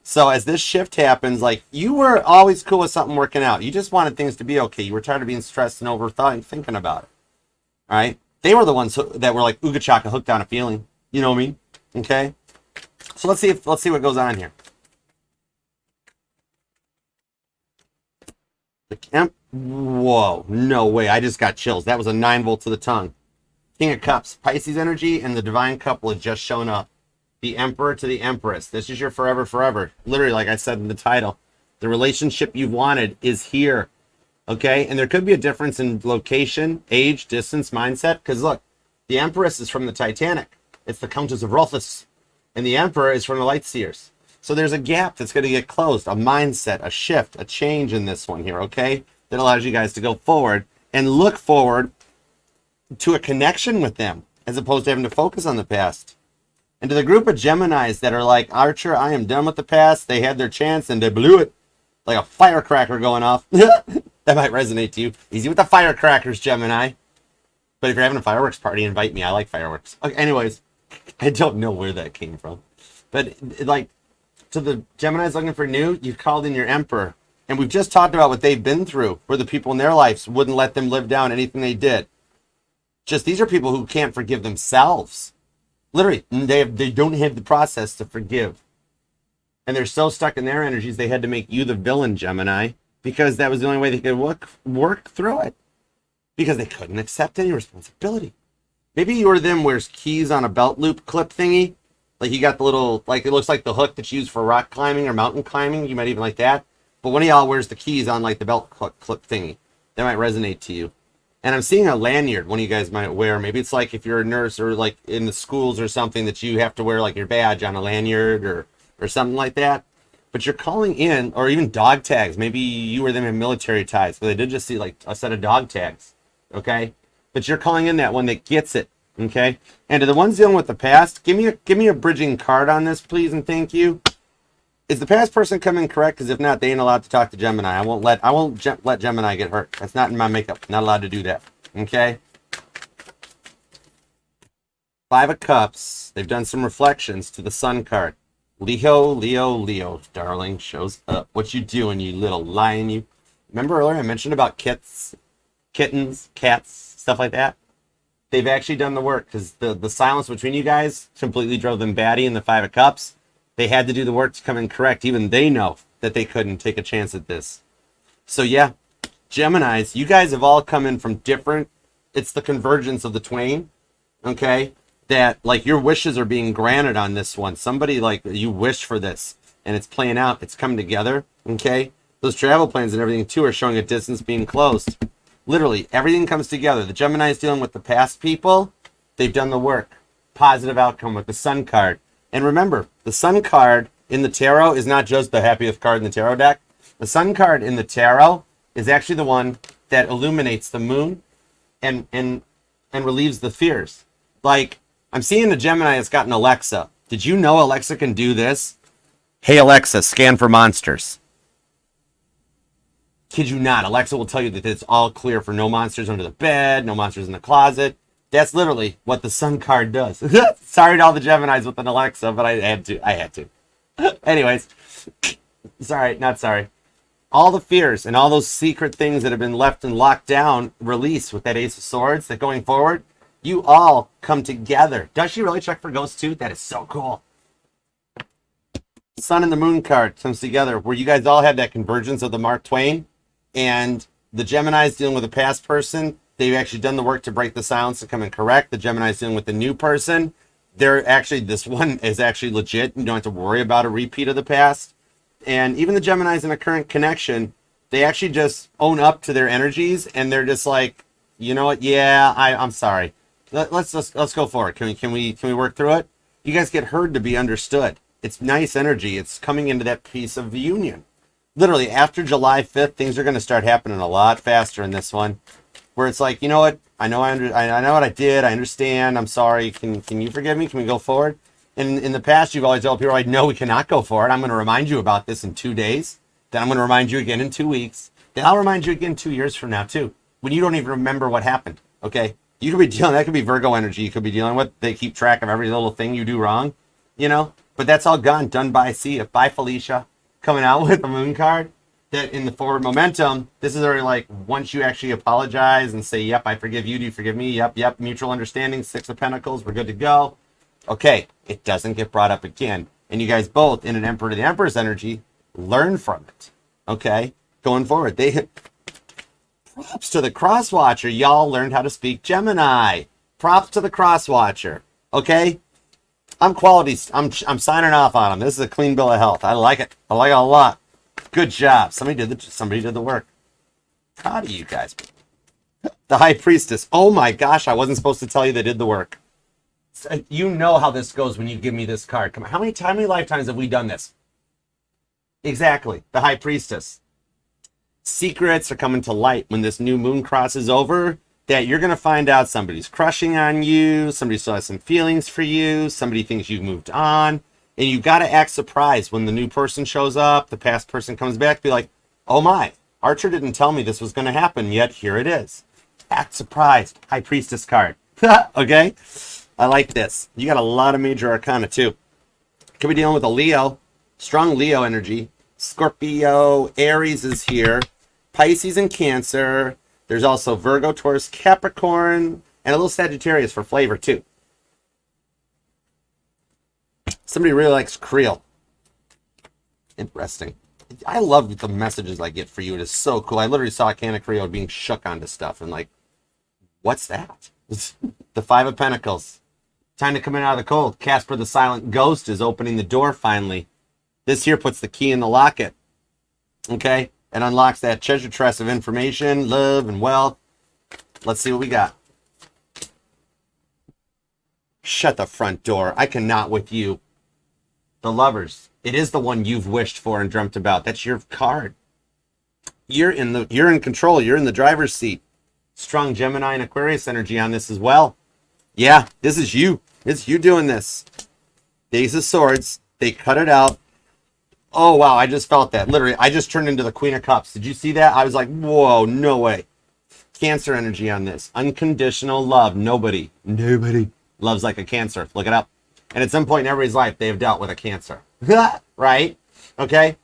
So as this shift happens, like, you were always cool with something working out. You just wanted things to be okay. You were tired of being stressed and overthought and thinking about it, all right? They were the ones that were like Ooga Chaka, hooked on a feeling. You know what I mean? Okay. So let's see what goes on here. Whoa, no way. I just got chills. That was a 9-volt to the tongue. King of Cups, Pisces energy, and the divine couple had just shown up. The Emperor to the Empress. This is your forever, forever. Literally, like I said in the title, the relationship you've wanted is here. Okay, and there could be a difference in location, age, distance, mindset. Because look, the Empress is from the Titanic. It's the Countess of Rothes. And the Emperor is from the Lightseers. So there's a gap that's going to get closed. A mindset, a shift, a change in this one here, okay? That allows you guys to go forward and look forward to a connection with them, as opposed to having to focus on the past. And to the group of Geminis that are like, Archer, I am done with the past. They had their chance and they blew it. Like a firecracker going off. That might resonate to you. Easy with the firecrackers, Gemini. But if you're having a fireworks party, invite me. I like fireworks. Okay, anyways, I don't know where that came from. But, like, to the Geminis looking for new, you've called in your Emperor. And we've just talked about what they've been through, where the people in their lives wouldn't let them live down anything they did. Just these are people who can't forgive themselves. Literally, they don't have the process to forgive. And they're so stuck in their energies, they had to make you the villain, Gemini, because that was the only way they could work through it. Because they couldn't accept any responsibility. Maybe you or them wears keys on a belt loop clip thingy. Like you got the little, like it looks like the hook that's used for rock climbing or mountain climbing. You might even like that. But one of y'all wears the keys on like the belt clip thingy. That might resonate to you. And I'm seeing a lanyard one of you guys might wear. Maybe it's like if you're a nurse or like in the schools or something that you have to wear like your badge on a lanyard or something like that. But you're calling in, or even dog tags. Maybe you or them have military ties. But I did just see like a set of dog tags. Okay? But you're calling in that one that gets it. Okay? And to the ones dealing with the past, give me a bridging card on this, please, and thank you. Is the past person coming correct? Because if not, they ain't allowed to talk to Gemini. I won't let Gemini get hurt. That's not in my makeup. Not allowed to do that. Okay? Five of Cups. They've done some reflections to the Sun card. Leo, darling, shows up. What you doing, you little lion, you? Remember earlier I mentioned about kittens, cats, stuff like that? They've actually done the work, because the silence between you guys completely drove them batty in the Five of Cups. They had to do the work to come in correct. Even they know that they couldn't take a chance at this. So yeah, Geminis, you guys have all come in from different, it's the convergence of the twain, okay? That, like, your wishes are being granted on this one. Somebody, like, you wish for this, and it's playing out. It's coming together, okay? Those travel plans and everything, too, are showing a distance being closed. Literally, everything comes together. The Gemini is dealing with the past people. They've done the work. Positive outcome with the Sun card. And remember, the Sun card in the tarot is not just the happiest card in the tarot deck. The Sun card in the tarot is actually the one that illuminates the moon and relieves the fears. Like, I'm seeing a Gemini that's got an Alexa. Did you know Alexa can do this? Hey, Alexa, scan for monsters. Kid you not, Alexa will tell you that it's all clear for no monsters under the bed, no monsters in the closet. That's literally what the Sun card does. Sorry to all the Geminis with an Alexa, but I had to. Anyways, sorry, not sorry. All the fears and all those secret things that have been left and locked down release with that Ace of Swords, that going forward, you all come together. Does she really check for ghosts too? That is so cool. Sun and the Moon card comes together where you guys all had that convergence of the Mark Twain, and the Gemini's dealing with a past person. They've actually done the work to break the silence and come and correct. The Gemini's dealing with the new person. They're actually, this one is actually legit. You don't have to worry about a repeat of the past. And even the Gemini's in a current connection, they actually just own up to their energies, and they're just like, you know what? Yeah, I'm sorry. Let's go forward. Can we work through it? You guys get heard to be understood. It's nice energy. It's coming into that piece of the union. Literally, after July 5th, things are going to start happening a lot faster in this one, where it's like, you know what? I know I know what I did. I understand. I'm sorry. Can you forgive me? Can we go forward? And in the past, you've always told people, like, no, we cannot go forward. I'm going to remind you about this in 2 days. Then I'm going to remind you again in 2 weeks. Then I'll remind you again 2 years from now, too, when you don't even remember what happened, okay? You could be dealing, that could be Virgo energy you could be dealing with. They keep track of every little thing you do wrong, you know? But that's all gone, done by see it. Bye, Felicia. Coming out with the Moon card. That in the forward momentum, this is already like, once you actually apologize and say, yep, I forgive you, do you forgive me? Yep, mutual understanding, 6 of Pentacles, we're good to go. Okay, it doesn't get brought up again. And you guys both, in an Emperor to the Empress energy, learn from it. Okay, going forward. Props to the Crosswatcher. Y'all learned how to speak Gemini. Props to the Crosswatcher. Okay, I'm signing off on them. This is a clean bill of health. I like it. I like it a lot. Good job. Somebody did the work. Proud of you guys. The High Priestess. Oh my gosh, I wasn't supposed to tell you they did the work. You know how this goes when you give me this card. Come on, how many lifetimes have we done this? Exactly. The High Priestess. Secrets are coming to light when this new moon crosses over, that you're going to find out somebody's crushing on you, somebody still has some feelings for you, somebody thinks you've moved on, and you've got to act surprised when the new person shows up, the past person comes back, be like, oh my, Archer didn't tell me this was going to happen, yet here it is. Act surprised. High Priestess card. Okay? I like this. You got a lot of major arcana too. Could be dealing with a Leo, strong Leo energy. Scorpio, Aries is here. Pisces and Cancer. There's also Virgo, Taurus, Capricorn, and a little Sagittarius for flavor too. Somebody really likes Creel. Interesting. I love the messages I get for you. It is so cool. I literally saw a can of Creel being shook onto stuff and like, what's that? The 5 of Pentacles. Time to come in out of the cold. Casper the Silent Ghost is opening the door finally. This here puts the key in the locket. Okay? And unlocks that treasure chest of information, love, and wealth. Let's see what we got. Shut the front door. I cannot with you. The Lovers. It is the one you've wished for and dreamt about. That's your card. You're in control. You're in the driver's seat. Strong Gemini and Aquarius energy on this as well. Yeah, this is you. It's you doing this. Ace of Swords. They cut it out. Oh, wow. I just felt that. Literally, I just turned into the Queen of Cups. Did you see that? I was like, whoa, no way. Cancer energy on this. Unconditional love. Nobody loves like a Cancer. Look it up. And at some point in everybody's life, they have dealt with a Cancer. Right? Okay?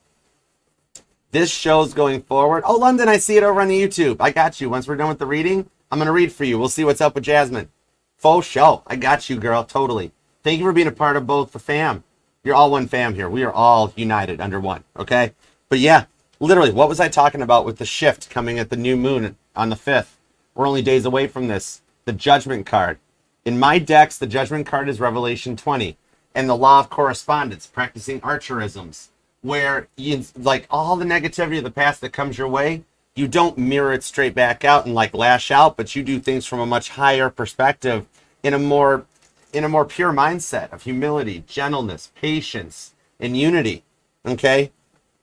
This show's going forward. Oh, London, I see it over on the YouTube. I got you. Once we're done with the reading, I'm going to read for you. We'll see what's up with Jasmine. Faux show. I got you, girl. Totally. Thank you for being a part of both the fam. You're all one fam here. We are all united under one. Okay? But yeah, literally, what was I talking about with the shift coming at the new moon on the 5th? We're only days away from this. The Judgment card. In my decks, the Judgment card is Revelation 20. And the Law of Correspondence, practicing Archerisms. Where you, like, all the negativity of the past that comes your way, you don't mirror it straight back out and like lash out, but you do things from a much higher perspective in a more pure mindset of humility, gentleness, patience, and unity. Okay?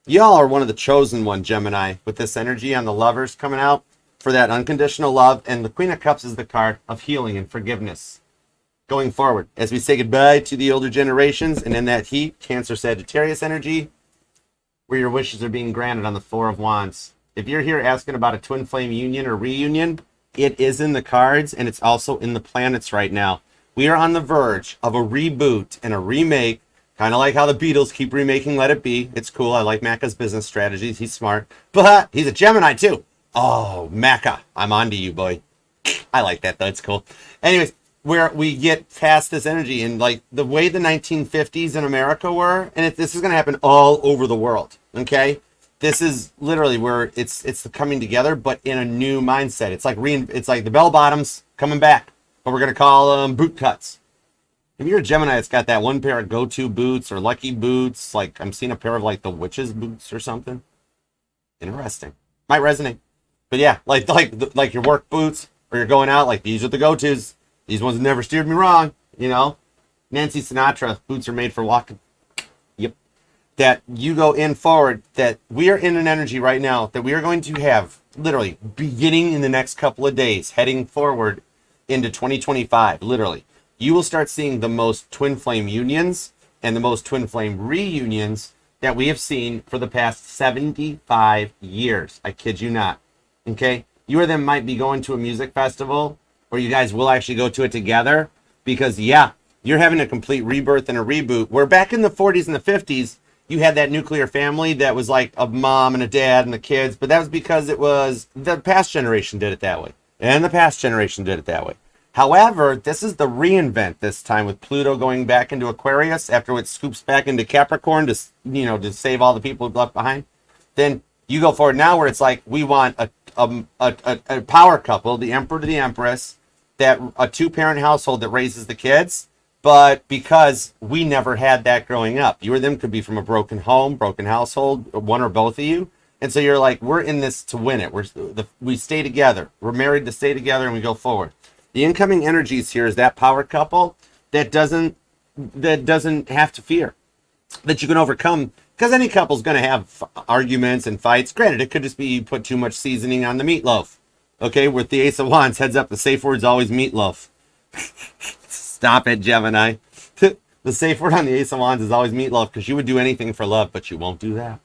Y'all are one of the chosen one, Gemini, with this energy on the Lovers coming out for that unconditional love, and the Queen of Cups is the card of healing and forgiveness. Going forward, as we say goodbye to the older generations, and in that heat, Cancer Sagittarius energy, where your wishes are being granted on the 4 of Wands. If you're here asking about a twin flame union or reunion, it is in the cards, and it's also in the planets right now. We are on the verge of a reboot and a remake Kind of like how the Beatles keep remaking Let It Be. It's cool. I like Macca's business strategies. He's smart. But he's a Gemini too. Oh, Macca, I'm on to you, boy. I like that though. It's cool. Anyways, where we get past this energy and like the way the 1950s in America were, and this is going to happen all over the world. Okay, this is literally where it's the coming together, but in a new mindset. It's like the bell bottoms coming back, but we're going to call them boot cuts. If you're a Gemini, it's got that one pair of go-to boots or lucky boots. Like I'm seeing a pair of like the witch's boots or something. Interesting. Might resonate. But yeah, like your work boots or you're going out, like these are the go-tos. These ones never steered me wrong, you know. Nancy Sinatra, boots are made for walking. Yep. That you go in forward, that we are in an energy right now that we are going to have literally beginning in the next couple of days, heading forward into 2025, literally. You will start seeing the most twin flame unions and the most twin flame reunions that we have seen for the past 75 years. I kid you not. Okay? You or them might be going to a music festival, or you guys will actually go to it together, because yeah, you're having a complete rebirth and a reboot. Where back in the 40s and the 50s, you had that nuclear family that was like a mom and a dad and the kids, but that was because it was the past generation did it that way. And the past generation did it that way. However, this is the reinvent this time with Pluto going back into Aquarius after it scoops back into Capricorn to save all the people left behind. Then you go forward now where it's like we want a power couple, the Emperor to the Empress, that a two-parent household that raises the kids, but because we never had that growing up. You or them could be from a broken home, broken household, one or both of you. And so you're like, we're in this to win it. We stay together. We're married to stay together and we go forward. The incoming energies here is that power couple that doesn't have to fear, that you can overcome, because any couple's going to have arguments and fights. Granted, it could just be you put too much seasoning on the meatloaf. Okay, with the Ace of Wands, heads up, the safe word's always meatloaf. Stop it, Gemini. The safe word on the Ace of Wands is always meatloaf, because you would do anything for love, but you won't do that.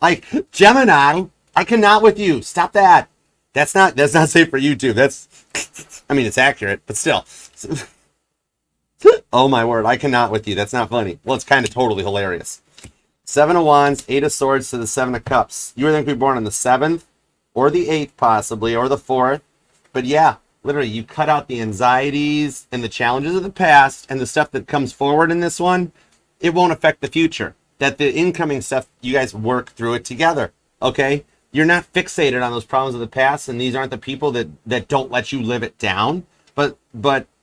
Like, Gemini, I cannot with you. Stop that. That's not safe for YouTube. It's accurate, but still. Oh my word, I cannot with you. That's not funny. Well, it's kind of totally hilarious. 7 of Wands, 8 of Swords to the 7 of Cups. You were going to be born on the 7th, or the 8th possibly, or the 4th. But yeah, literally, you cut out the anxieties and the challenges of the past, and the stuff that comes forward in this one, it won't affect the future. That the incoming stuff, you guys work through it together, okay? You're not fixated on those problems of the past, and these aren't the people that don't let you live it down, but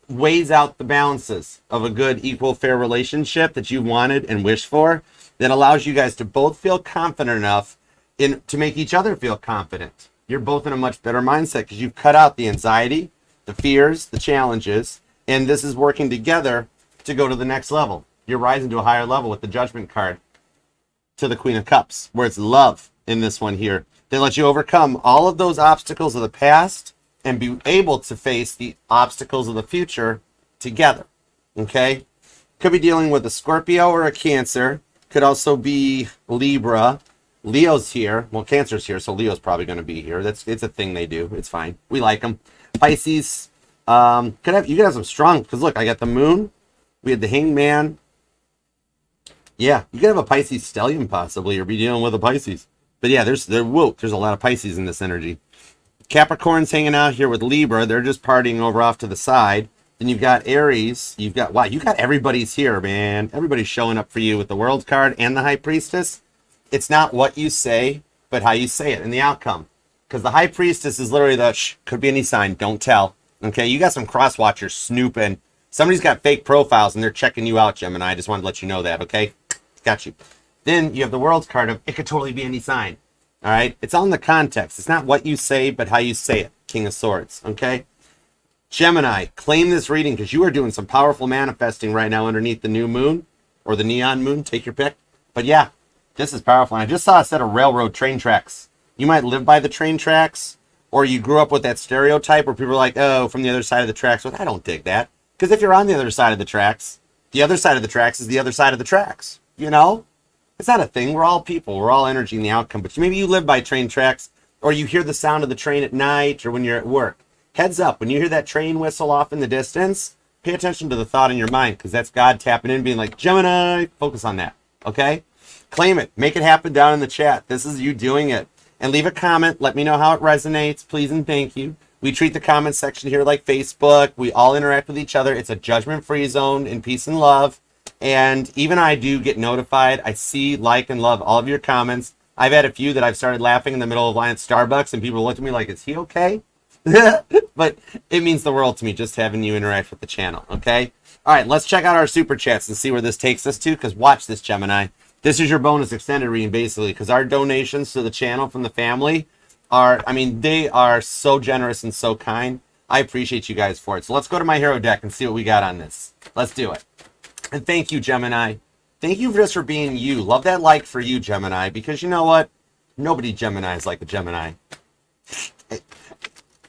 weighs out the balances of a good, equal, fair relationship that you wanted and wished for, that allows you guys to both feel confident enough to make each other feel confident. You're both in a much better mindset because you've cut out the anxiety, the fears, the challenges, and this is working together to go to the next level. You're rising to a higher level with the Judgment card to the Queen of Cups, where it's love in this one here. They let you overcome all of those obstacles of the past and be able to face the obstacles of the future together. Okay? Could be dealing with a Scorpio or a Cancer. Could also be Libra. Leo's here. Well, Cancer's here, so Leo's probably going to be here. It's a thing they do. It's fine. We like them. Pisces. You could have some strong, because look, I got the Moon. We had the Hangman. Yeah, you could have a Pisces stellium possibly, or be dealing with a Pisces. But yeah, there's a lot of Pisces in this energy. Capricorn's hanging out here with Libra. They're just partying over off to the side. Then you've got Aries. You got everybody's here, man. Everybody's showing up for you with the World card and the High Priestess. It's not what you say, but how you say it and the outcome. Because the High Priestess is literally could be any sign, don't tell. Okay, you got some cross-watchers snooping. Somebody's got fake profiles and they're checking you out, Gemini. I just wanted to let you know that, okay? Got you. Then you have the World's card of it could totally be any sign. All right? It's all in the context. It's not what you say, but how you say it. King of Swords, okay? Gemini, claim this reading because you are doing some powerful manifesting right now underneath the new moon or the neon moon. Take your pick. But yeah, this is powerful. And I just saw a set of railroad train tracks. You might live by the train tracks, or you grew up with that stereotype where people are like, oh, from the other side of the tracks. Well, I don't dig that. Because if you're on the other side of the tracks is the other side of the tracks. You know? It's not a thing. We're all people. We're all energy in the outcome. But maybe you live by train tracks, or you hear the sound of the train at night or when you're at work. Heads up, when you hear that train whistle off in the distance, pay attention to the thought in your mind, because that's God tapping in, being like, Gemini, focus on that, okay? Claim it. Make it happen down in the chat. This is you doing it. And leave a comment. Let me know how it resonates, please and thank you. We treat the comment section here like Facebook. We all interact with each other. It's a judgment-free zone in peace and love. And even I do get notified. I see, like, and love all of your comments. I've had a few that I've started laughing in the middle of line at Starbucks, and people look at me like, is he okay? But it means the world to me just having you interact with the channel, okay? All right, let's check out our super chats and see where this takes us to, because watch this, Gemini. This is your bonus extended reading, basically, because our donations to the channel from the family are, I mean, they are so generous and so kind. I appreciate you guys for it. So let's go to my hero deck and see what we got on this. Let's do it. And thank you, Gemini. Thank you just for being you. Love that like for you, Gemini, because you know what? Nobody Gemini is like a Gemini.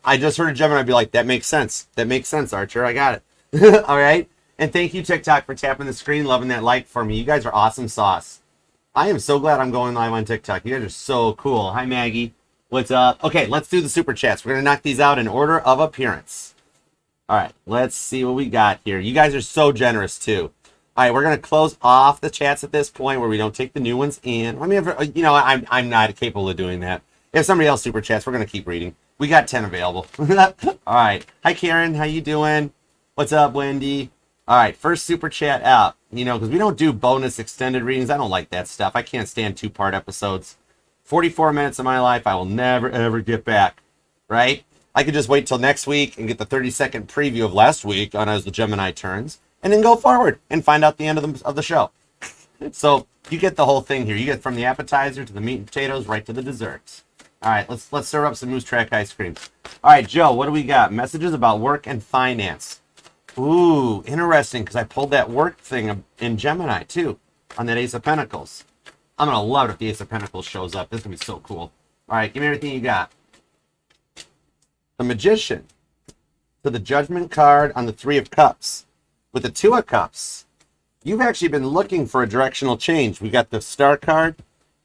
I just heard a Gemini be like, that makes sense. That makes sense, Archer. I got it. All right. And thank you, TikTok, for tapping the screen, loving that like for me. You guys are awesome sauce. I am so glad I'm going live on TikTok. You guys are so cool. Hi, Maggie. What's up? Okay, let's do the super chats. We're going to knock these out in order of appearance. All right, let's see what we got here. You guys are so generous, too. All right, we're going to close off the chats at this point where we don't take the new ones in. I mean, you know, I'm not capable of doing that. If somebody else super chats, we're going to keep reading. We got 10 available. All right. Hi, Karen. How you doing? What's up, Wendy? All right, first super chat out. You know, because we don't do bonus extended readings. I don't like that stuff. I can't stand two-part episodes. 44 minutes of my life I will never, ever get back, right? I could just wait till next week and get the 30-second preview of last week on As the Gemini Turns, and then go forward and find out the end of the show. So you get the whole thing here. You get from the appetizer to the meat and potatoes right to the desserts. All right, let's serve up some Moose Track ice cream. All right, Joe, what do we got? Messages about work and finance. Ooh, interesting, because I pulled that work thing in Gemini, too, on that Ace of Pentacles. I'm going to love it if the Ace of Pentacles shows up. This is going to be so cool. All right, give me everything you got. The Magician. To the Judgment card on the Three of Cups. With the Two of Cups, you've actually been looking for a directional change. We got the Star card,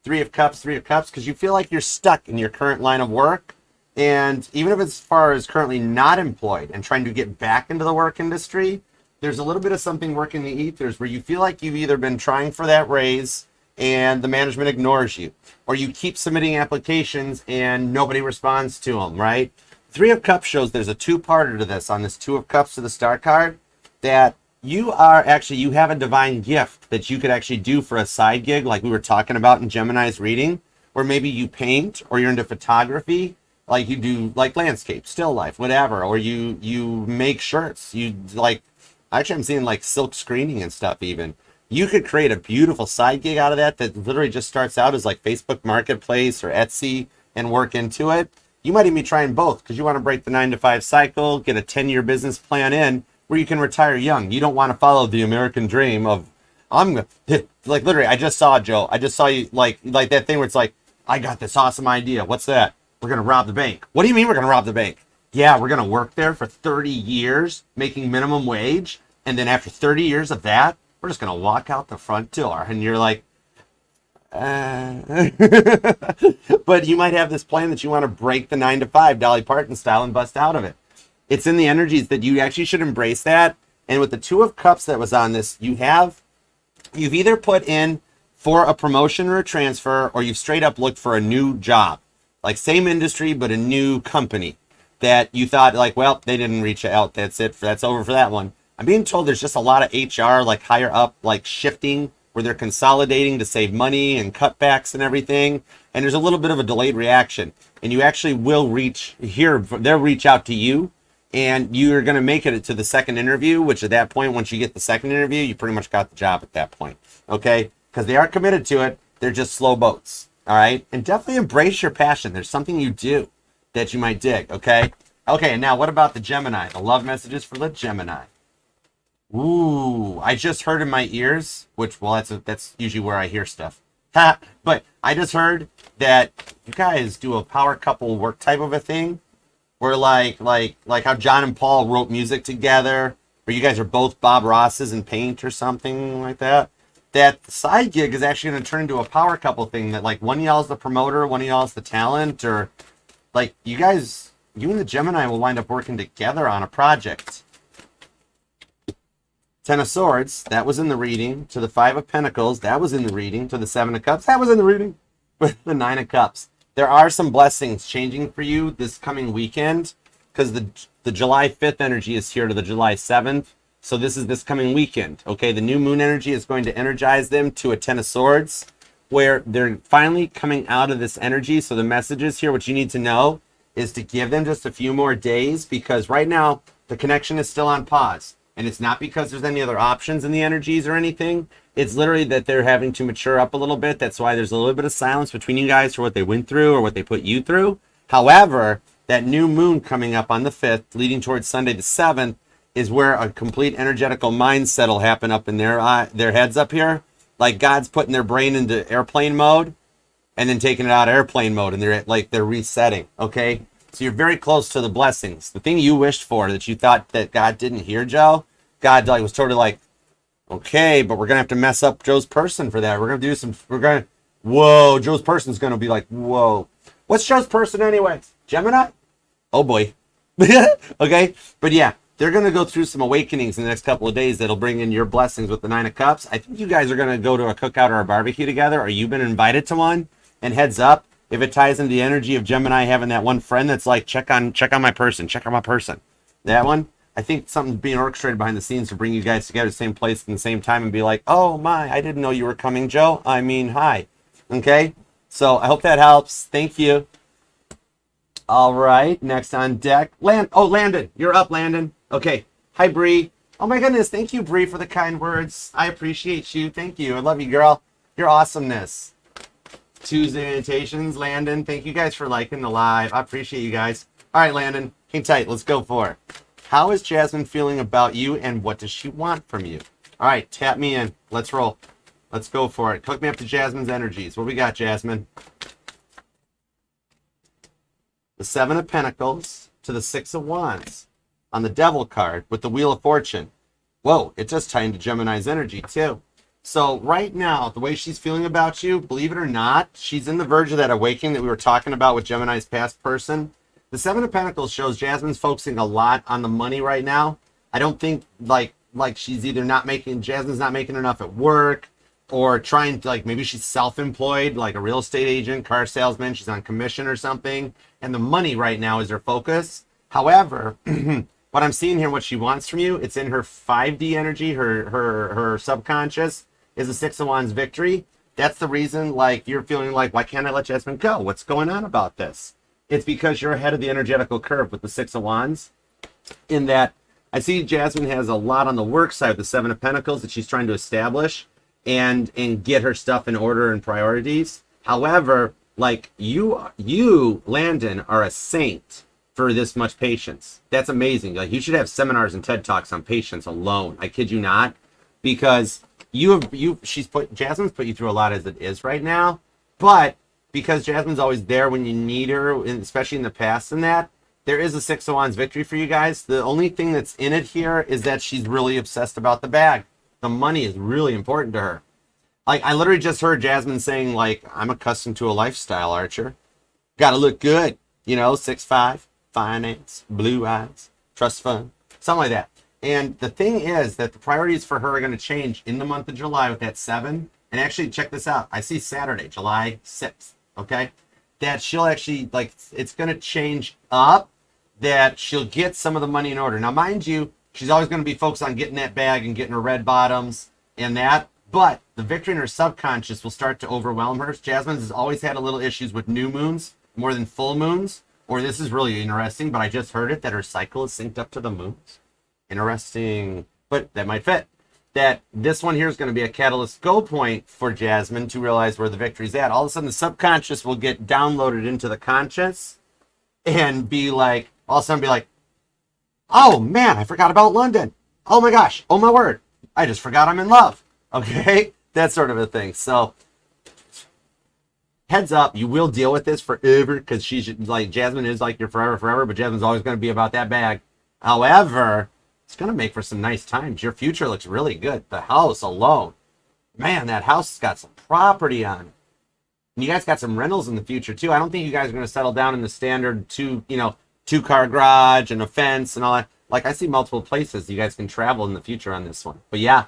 Three of Cups, because you feel like you're stuck in your current line of work. And even if it's as far as currently not employed and trying to get back into the work industry, there's a little bit of something working the ethers where you feel like you've either been trying for that raise and the management ignores you, or you keep submitting applications and nobody responds to them, right? Three of Cups shows there's a two-parter to this on this Two of Cups to the Star card, that you have a divine gift that you could actually do for a side gig like we were talking about in Gemini's reading, where maybe you paint or you're into photography, like you do like landscape, still life, whatever, or you make shirts. You like, actually I'm seeing like silk screening and stuff even. You could create a beautiful side gig out of that literally just starts out as like Facebook Marketplace or Etsy and work into it. You might even be trying both because you want to break the 9-to-5 cycle, get a 10-year business plan in where you can retire young. You don't want to follow the American dream of, like literally, I just saw, Joe, I just saw you like that thing where it's like, I got this awesome idea. What's that? We're going to rob the bank. What do you mean we're going to rob the bank? Yeah, we're going to work there for 30 years, making minimum wage. And then after 30 years of that, we're just going to walk out the front door. And you're like, but you might have this plan that you want to break the 9-to-5 Dolly Parton style and bust out of it. It's in the energies that you actually should embrace that. And with the Two of Cups that was on this, you've either put in for a promotion or a transfer, or you've straight up looked for a new job. Like same industry, but a new company that you thought like, well, they didn't reach out. That's it. That's over for that one. I'm being told there's just a lot of HR, like higher up, like shifting where they're consolidating to save money and cutbacks and everything. And there's a little bit of a delayed reaction, and you actually will they'll reach out to you, and you're going to make it to the second interview, which at that point, once you get the second interview, you pretty much got the job at that point. Okay. Because they are committed to it. They're just slow boats. All right, and definitely embrace your passion. There's something you do that you might dig, okay? Okay, and now what about the Gemini? The love messages for the Gemini. Ooh, I just heard in my ears, which, well, that's usually where I hear stuff. But I just heard that you guys do a power couple work type of a thing, where like how John and Paul wrote music together, where you guys are both Bob Rosses in paint or something like that. That side gig is actually going to turn into a power couple thing that like one of y'all is the promoter, one of y'all is the talent, or like you and the Gemini will wind up working together on a project. Ten of Swords, that was in the reading. To the Five of Pentacles, that was in the reading. To the Seven of Cups, that was in the reading. With the Nine of Cups. There are some blessings changing for you this coming weekend, because the July 5th energy is here to the July 7th. So this is this coming weekend. Okay, the new moon energy is going to energize them to a Ten of Swords, where they're finally coming out of this energy. So the messages here, what you need to know is to give them just a few more days, because right now the connection is still on pause. And it's not because there's any other options in the energies or anything. It's literally that they're having to mature up a little bit. That's why there's a little bit of silence between you guys for what they went through or what they put you through. However, that new moon coming up on the 5th, leading towards Sunday the 7th, is where a complete energetical mindset will happen up in their heads up here. Like God's putting their brain into airplane mode and then taking it out of airplane mode, and they're resetting, okay? So you're very close to the blessings. The thing you wished for that you thought that God didn't hear, Joe, God was totally like, okay, but we're going to have to mess up Joe's person for that. We're going to do whoa, Joe's person's going to be like, whoa. What's Joe's person anyways? Gemini? Oh boy. Okay, but yeah, they're going to go through some awakenings in the next couple of days that'll bring in your blessings with the Nine of Cups. I think you guys are going to go to a cookout or a barbecue together, or you've been invited to one. And heads up, if it ties into the energy of Gemini having that one friend that's like, check on my person. That one, I think something's being orchestrated behind the scenes to bring you guys together, same place in the same time, and be like, oh my, I didn't know you were coming, Joe. I mean, hi. Okay, so I hope that helps. Thank you. All right, next on deck, Landon, you're up, Landon. Okay, hi, Bree. Oh my goodness, thank you, Bree, for the kind words. I appreciate you. Thank you. I love you, girl. Your awesomeness. Tuesday invitations, Landon. Thank you guys for liking the live. I appreciate you guys. All right, Landon, hang tight. Let's go for it. How is Jasmine feeling about you, and what does she want from you? All right, tap me in. Let's roll. Let's go for it. Hook me up to Jasmine's energies. What we got, Jasmine? The Seven of Pentacles to the Six of Wands on the Devil card with the Wheel of Fortune. Whoa, it does tie into Gemini's energy too. So right now, the way she's feeling about you, believe it or not, she's in the verge of that awakening that we were talking about with Gemini's past person. The Seven of Pentacles shows Jasmine's focusing a lot on the money right now. I don't think like she's either Jasmine's not making enough at work, or trying to, like, maybe she's self-employed, like a real estate agent, car salesman, she's on commission or something, and the money right now is her focus. However, what I'm seeing here, what she wants from you, it's in her 5D energy, her subconscious, is a Six of Wands victory. That's the reason, like, you're feeling like, why can't I let Jasmine go? What's going on about this? It's because you're ahead of the energetical curve with the Six of Wands, in that I see Jasmine has a lot on the work side with the Seven of Pentacles that she's trying to establish and get her stuff in order and priorities. However, like, you, Landon, are a saint for this much patience. That's amazing. Like, you should have seminars and TED Talks on patience alone. I kid you not, because Jasmine's put you through a lot as it is right now, but because Jasmine's always there when you need her, especially in the past and that, there is a Six of Wands victory for you guys. The only thing that's in it here is that she's really obsessed about the bag. The money is really important to her. Like, I literally just heard Jasmine saying, like, I'm accustomed to a lifestyle, Archer. Gotta look good. 6'5", finance, blue eyes, trust fund, something like that. And the thing is that the priorities for her are going to change in the month of July with that 7. And actually, check this out. I see Saturday, July 6th, okay? That she'll actually, like, it's going to change up, that she'll get some of the money in order. Now, mind you, she's always going to be focused on getting that bag and getting her red bottoms and that. But the victory in her subconscious will start to overwhelm her. Jasmine has always had a little issues with new moons more than full moons. Or this is really interesting, but I just heard it, that her cycle is synced up to the moons. Interesting, but that might fit. That this one here is going to be a catalyst go point for Jasmine to realize where the victory's at. All of a sudden, the subconscious will get downloaded into the conscious and be like, all of a sudden be like, oh man, I forgot about London. Oh my gosh, oh my word, I just forgot I'm in love. Okay, that sort of a thing. So heads up, you will deal with this forever, because she's like, Jasmine is like your forever, but Jasmine's always going to be about that bag. However, it's going to make for some nice times. Your future looks really good. The house alone, man, that house has got some property on it. And you guys got some rentals in the future too. I don't think you guys are going to settle down in the standard two-car garage and a fence and all that. Like, I see multiple places you guys can travel in the future on this one. But yeah,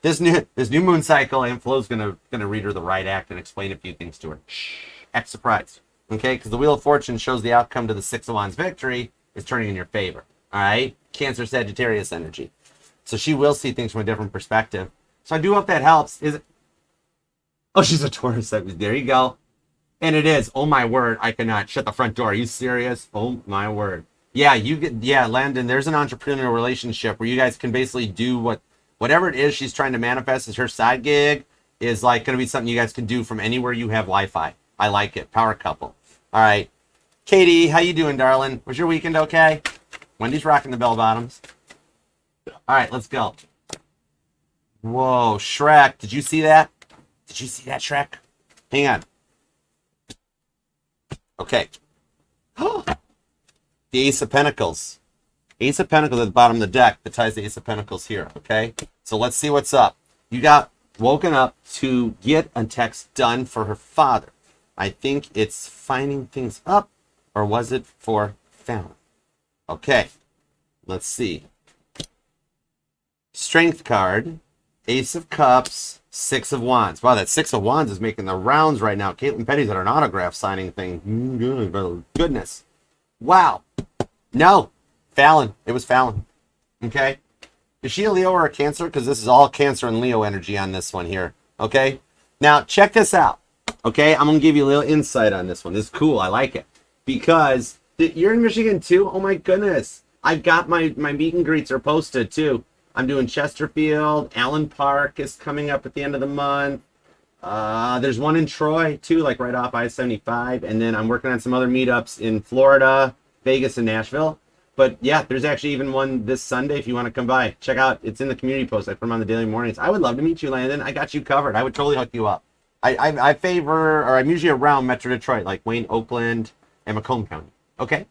this new moon cycle, Aunt Flo's gonna read her the right act and explain a few things to her. Shh, act surprised. Okay, because the Wheel of Fortune shows the outcome to the Six of Wands victory is turning in your favor. All right, Cancer Sagittarius energy. So she will see things from a different perspective. So I do hope that helps. Is it? Oh, she's a Taurus. There you go. And it is. Oh my word! I cannot shut the front door. Are you serious? Oh my word. Yeah, Landon. There's an entrepreneurial relationship where you guys can basically do whatever it is she's trying to manifest as her side gig is like going to be something you guys can do from anywhere you have Wi-Fi. I like it. Power couple. All right, Katie, how you doing, darling? Was your weekend okay? Wendy's rocking the bell bottoms. All right, let's go. Whoa, Shrek! Did you see that? Did you see that, Shrek? Hang on. Okay. The Ace of Pentacles. Ace of Pentacles at the bottom of the deck that ties the Ace of Pentacles here, okay? So let's see what's up. You got woken up to get a text done for her father. I think it's finding things up, or was it for Fallon? Okay, let's see. Strength card, Ace of Cups, Six of Wands. Wow, that Six of Wands is making the rounds right now. Caitlin Petty's at an autograph signing thing. Goodness. Wow. No. Fallon. It was Fallon. Okay. Is she a Leo or a Cancer? Because this is all Cancer and Leo energy on this one here. Okay. Now, check this out. Okay. I'm going to give you a little insight on this one. This is cool. I like it. Because you're in Michigan too? Oh my goodness. I've got my meet and greets are posted too. I'm doing Chesterfield. Allen Park is coming up at the end of the month. There's one in Troy too, like right off I-75. And then I'm working on some other meetups in Florida, Vegas, and Nashville. But yeah, there's actually even one this Sunday if you want to come by. Check out, it's in the community post. I put them on the daily mornings. I would love to meet you, Landon. I got you covered. I would totally hook you up. I favor, or I'm usually around Metro Detroit, like Wayne, Oakland, and Macomb County. Okay?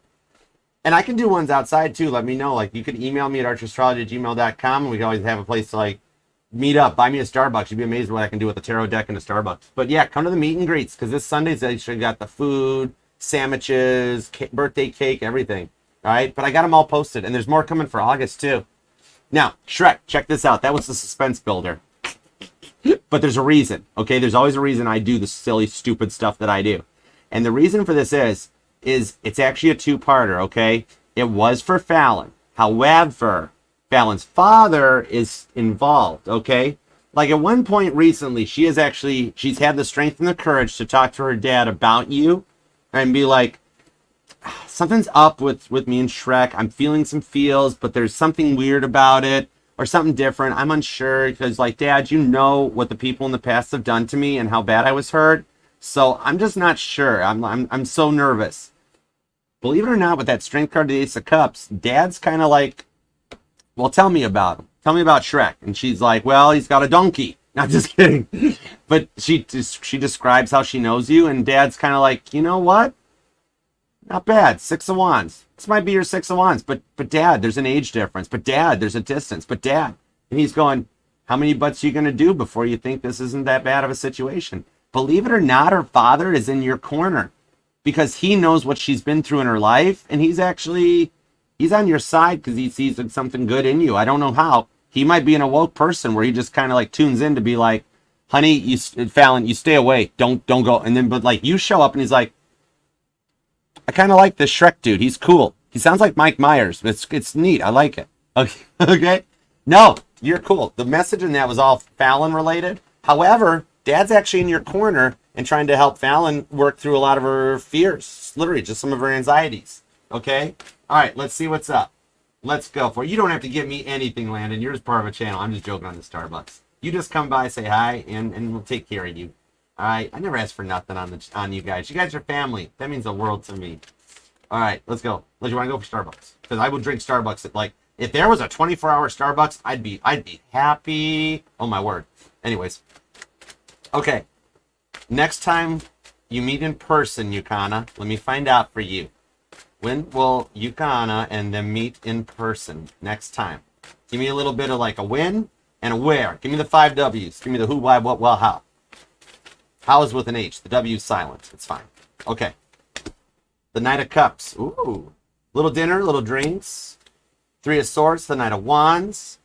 And I can do ones outside too. Let me know. Like, you can email me at archastrology@gmail.com, and we can always have a place to like meet up. Buy me a Starbucks. You'd be amazed what I can do with a tarot deck and a Starbucks. But yeah, come to the meet and greets, because this Sunday's actually got the food, sandwiches, birthday cake, everything. All right, but I got them all posted, and there's more coming for August too. Now, Shrek, check this out. That was the suspense builder. But there's a reason. Okay, there's always a reason I do the silly, stupid stuff that I do, and the reason for this is it's actually a two-parter. Okay, it was for Fallon. However, Fallon's father is involved, okay? Like at one point recently, she's had the strength and the courage to talk to her dad about you and be like, something's up with me and Shrek. I'm feeling some feels, but there's something weird about it or something different. I'm unsure because like, Dad, you know what the people in the past have done to me and how bad I was hurt. So I'm just not sure. I'm so nervous. Believe it or not, with that strength card, the Ace of Cups, Dad's kind of like, well, tell me about him. Tell me about Shrek. And she's like, well, he's got a donkey. Not just kidding. But she describes how she knows you, and Dad's kind of like, you know what? Not bad. Six of Wands. This might be your Six of Wands, but Dad, there's an age difference. But Dad, there's a distance. But Dad. And he's going, how many butts are you going to do before you think this isn't that bad of a situation? Believe it or not, her father is in your corner because he knows what she's been through in her life, and he's on your side because he sees something good in you. I don't know how. He might be an awoke person where he just kind of like tunes in to be like, honey, Fallon, you stay away. Don't go. And then, but like you show up and he's like, I kind of like this Shrek dude. He's cool. He sounds like Mike Myers. It's neat. I like it. Okay. Okay. No, you're cool. The message in that was all Fallon related. However, Dad's actually in your corner and trying to help Fallon work through a lot of her fears. Literally just some of her anxieties. Okay. All right, let's see what's up. Let's go for it. You don't have to give me anything, Landon. You're just part of a channel. I'm just joking on the Starbucks. You just come by, say hi, and we'll take care of you. All right? I never ask for nothing on you guys. You guys are family. That means the world to me. All right, let's go. Unless you want to go for Starbucks. Because I would drink Starbucks at, like, if there was a 24-hour Starbucks, I'd be happy. Oh, my word. Anyways. Okay. Next time you meet in person, Yukana, let me find out for you. When will Yukana and them meet in person next time? Give me a little bit of like a when and a where. Give me the 5 W's. Give me the who, why, what, well, how. How is with an H. The W is silent. It's fine. Okay. The Knight of Cups. Ooh. Little dinner, little drinks. Three of Swords, the Knight of Wands.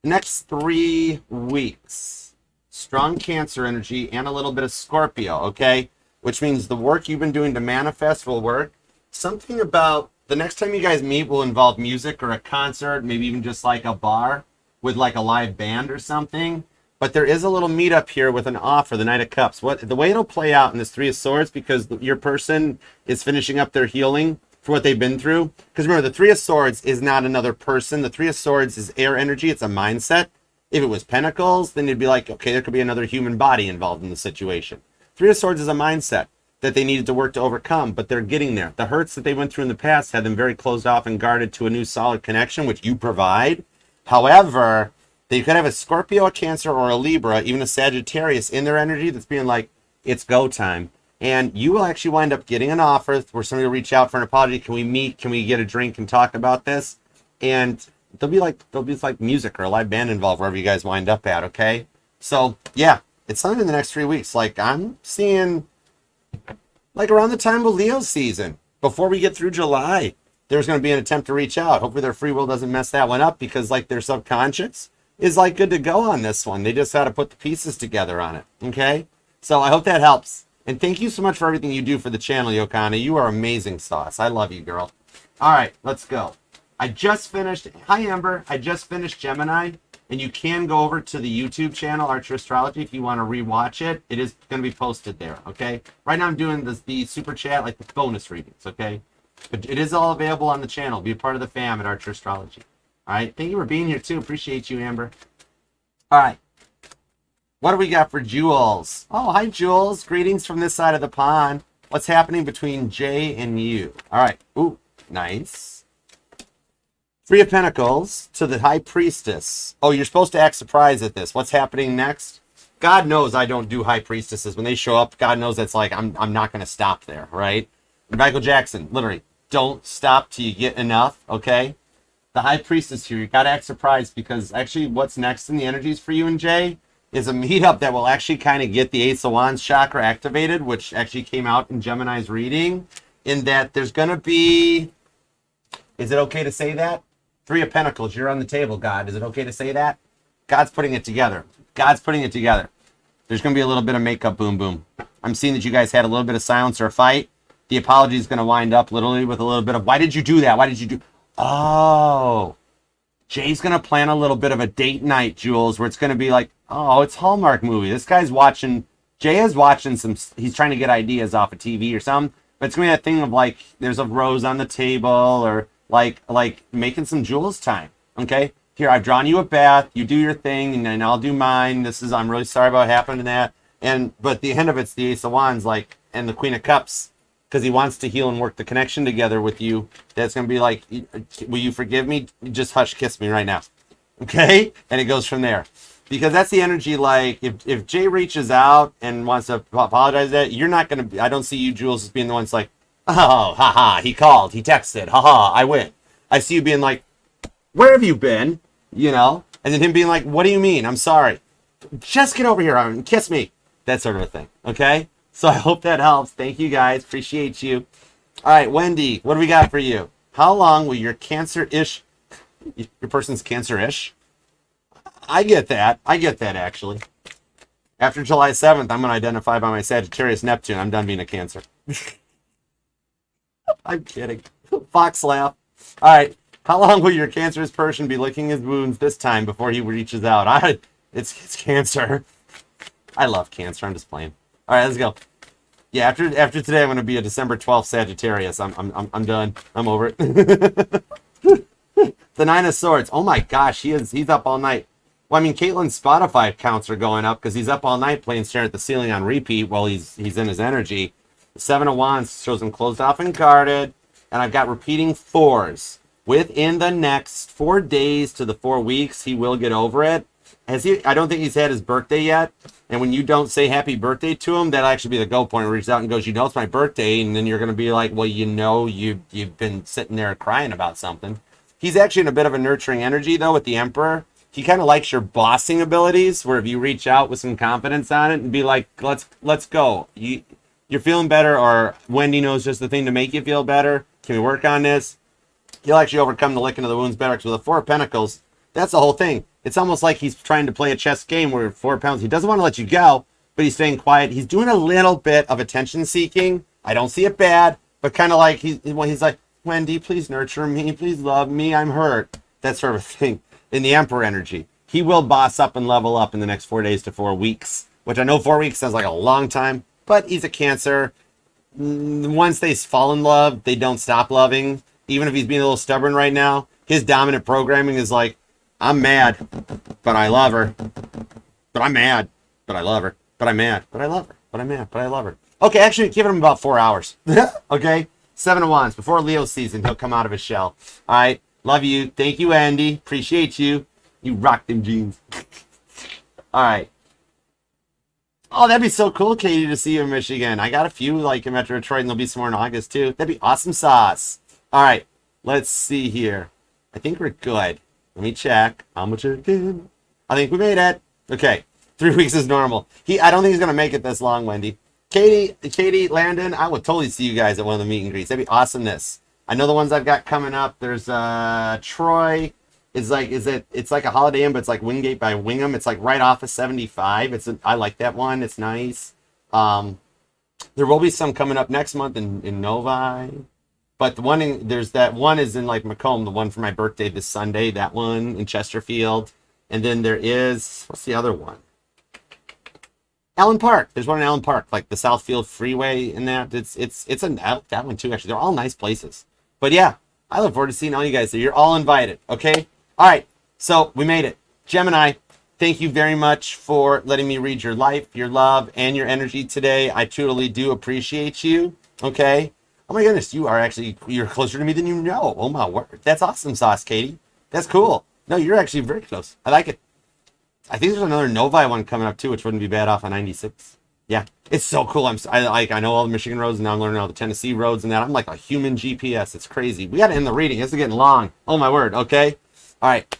Next 3 weeks, strong Cancer energy and a little bit of Scorpio, okay? Which means the work you've been doing to manifest will work. Something about the next time you guys meet will involve music or a concert, maybe even just like a bar with like a live band or something. But there is a little meetup here with an offer, the Knight of Cups. The way it'll play out in this Three of Swords, because your person is finishing up their healing for what they've been through. Because remember, the Three of Swords is not another person. The Three of Swords is air energy. It's a mindset. If it was Pentacles, then you'd be like, okay, there could be another human body involved in the situation. Three of Swords is a mindset that they needed to work to overcome, but they're getting there. The hurts that they went through in the past had them very closed off and guarded to a new solid connection, which you provide. However, they could have a Scorpio, a Cancer, or a Libra, even a Sagittarius in their energy that's being like, it's go time. And you will actually wind up getting an offer where somebody will reach out for an apology. Can we meet? Can we get a drink and talk about this? And there'll be like music or a live band involved wherever you guys wind up at, okay? So, yeah, it's something in the next 3 weeks. Like, I'm seeing, like, around the time of Leo season, before we get through July, there's going to be an attempt to reach out. Hopefully their free will doesn't mess that one up because, like, their subconscious is, like, good to go on this one. They just got to put the pieces together on it, okay? So I hope that helps. And thank you so much for everything you do for the channel, Yokana. You are amazing sauce. I love you, girl. All right, let's go. I just finished, hi Amber, I just finished Gemini, and you can go over to the YouTube channel, Archer Astrology, if you want to rewatch it. It is going to be posted there, okay? Right now I'm doing the super chat, like the bonus readings, okay? But it is all available on the channel. Be a part of the fam at Archer Astrology. All right, thank you for being here too. Appreciate you, Amber. All right. What do we got for Jules? Oh, hi, Jules. Greetings from this side of the pond. What's happening between Jay and you? All right. Ooh, nice. Three of Pentacles to the High Priestess. Oh, you're supposed to act surprised at this. What's happening next? God knows I don't do High Priestesses. When they show up, God knows that's like, I'm not going to stop there, right? Michael Jackson, literally, don't stop till you get enough, okay? The High Priestess here, you got to act surprised because actually what's next in the energies for you and Jay is a meetup that will actually kind of get the Ace of Wands chakra activated, which actually came out in Gemini's reading, in that there's going to be, is it okay to say that? Three of Pentacles, you're on the table, God. Is it okay to say that? God's putting it together. God's putting it together. There's going to be a little bit of makeup boom boom. I'm seeing that you guys had a little bit of silence or a fight. The apology is going to wind up literally with a little bit of, why did you do that? Why did you do? Oh, Jay's going to plan a little bit of a date night, Jules, where it's going to be like, oh, it's Hallmark movie. This guy's watching, Jay is watching some, he's trying to get ideas off of TV or something, but it's going to be that thing of like, there's a rose on the table or like making some Jules time, okay? Here, I've drawn you a bath, you do your thing, and then I'll do mine. I'm really sorry about what happened to that. But the end of it's the Ace of Wands, like, and the Queen of Cups, because he wants to heal and work the connection together with you. That's going to be like, will you forgive me? Just hush kiss me right now. Okay? And it goes from there. Because that's the energy, like, if Jay reaches out and wants to apologize that, you're not going to, I don't see you, Jules, as being the one that's like, oh, haha, he called, he texted, haha, I win. I see you being like, where have you been? You know? And then him being like, what do you mean? I'm sorry. Just get over here and kiss me. That sort of a thing. Okay? So I hope that helps. Thank you guys. Appreciate you. All right, Wendy, what do we got for you? How long will your Cancer-ish, your person's Cancer-ish? I get that. I get that, actually. After July 7th, I'm going to identify by my Sagittarius Neptune. I'm done being a Cancer. I'm kidding. Fox laugh. All right. How long will your Cancerous person be licking his wounds this time before he reaches out? It's Cancer. I love Cancer. I'm just playing. All right, let's go. Yeah, after today, I'm going to be a December 12th Sagittarius. I'm done. I'm over it. The Nine of Swords. Oh my gosh, he's up all night. Well, I mean, Caitlin's Spotify counts are going up because he's up all night playing Staring at the Ceiling on repeat while he's in his energy. The Seven of Wands shows him closed off and guarded. And I've got repeating fours. Within the next 4 days to the 4 weeks, he will get over it. I don't think he's had his birthday yet. And when you don't say happy birthday to him, that'll actually be the go point where he reaches out and goes, you know, it's my birthday. And then you're going to be like, well, you know, you've been sitting there crying about something. He's actually in a bit of a nurturing energy, though, with the Emperor. He kind of likes your bossing abilities, where if you reach out with some confidence on it and be like, let's go. You're feeling better, or Wendy knows just the thing to make you feel better. Can we work on this? He'll actually overcome the licking of the wounds better, because with the Four of Pentacles, that's the whole thing. It's almost like he's trying to play a chess game where 4 pounds, he doesn't want to let you go, but he's staying quiet. He's doing a little bit of attention seeking. I don't see it bad, but kind of like he's like, Wendy, please nurture me, please love me, I'm hurt. That sort of thing. In the Emperor energy, he will boss up and level up in the next 4 days to 4 weeks, which I know 4 weeks sounds like a long time, but he's a Cancer. Once they fall in love, they don't stop loving. Even if he's being a little stubborn right now, his dominant programming is like, I'm mad, but I love her. But I'm mad, but I love her. But I'm mad, but I love her. But I'm mad, but I love her. Okay, actually, give him about 4 hours. Okay? 7 of Wands. Before Leo season, he'll come out of his shell. All right? Love you. Thank you, Andy. Appreciate you. You rock them jeans. All right. Oh, that'd be so cool, Katie, to see you in Michigan. I got a few, like, in Metro Detroit, and there'll be some more in August, too. That'd be awesome sauce. All right. Let's see here. I think we're good. Let me check. How much again? I think we made it. Okay. 3 weeks is normal. I don't think he's going to make it this long, Wendy. Katie, Landon, I will totally see you guys at one of the meet and greets. That'd be awesomeness. I know the ones I've got coming up. There's Troy. It's like a Holiday Inn, but it's like Wingate by Wingham. It's like right off of 75. I like that one. It's nice. There will be some coming up next month in Novi. But there's that one is in like Macomb, the one for my birthday this Sunday, that one in Chesterfield. And then there is, what's the other one? Allen Park. There's one in Allen Park, like the Southfield Freeway in that. That one too, actually. They're all nice places. But yeah, I look forward to seeing all you guys there. You're all invited, okay? All right, so we made it. Gemini, thank you very much for letting me read your life, your love, and your energy today. I truly do appreciate you, okay? Oh my goodness, you're closer to me than you know. Oh my word. That's awesome sauce, Katie. That's cool. No, you're actually very close. I like it. I think there's another Novi one coming up too, which wouldn't be bad off on 96. Yeah, it's so cool. I know all the Michigan roads, and now I'm learning all the Tennessee roads and that. I'm like a human GPS. It's crazy. We got to end the reading. This is getting long. Oh my word. Okay. All right.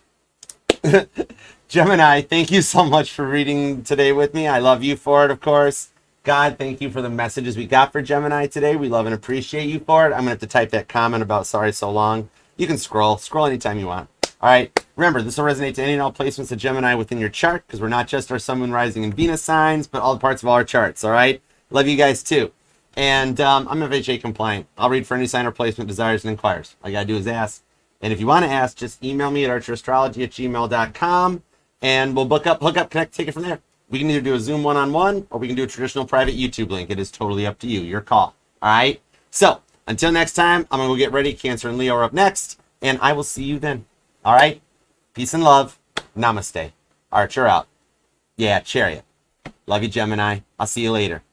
Gemini, thank you so much for reading today with me. I love you for it, of course. God, thank you for the messages we got for Gemini today. We love and appreciate you for it. I'm going to have to type that comment about sorry so long. You can scroll anytime you want. All right. Remember, this will resonate to any and all placements of Gemini within your chart, because we're not just our Sun, Moon, Rising, and Venus signs, but all the parts of all our charts. All right. Love you guys too. And I'm FHA compliant. I'll read for any sign or placement desires and inquires. All you got to do is ask. And if you want to ask, just email me at archerastrology@gmail.com, and we'll hook up, connect, take it from there. We can either do a Zoom one-on-one, or we can do a traditional private YouTube link. It is totally up to you. Your call. All right? So, until next time, I'm going to go get ready. Cancer and Leo are up next, and I will see you then. All right? Peace and love. Namaste. Archer out. Yeah, chariot. Love you, Gemini. I'll see you later.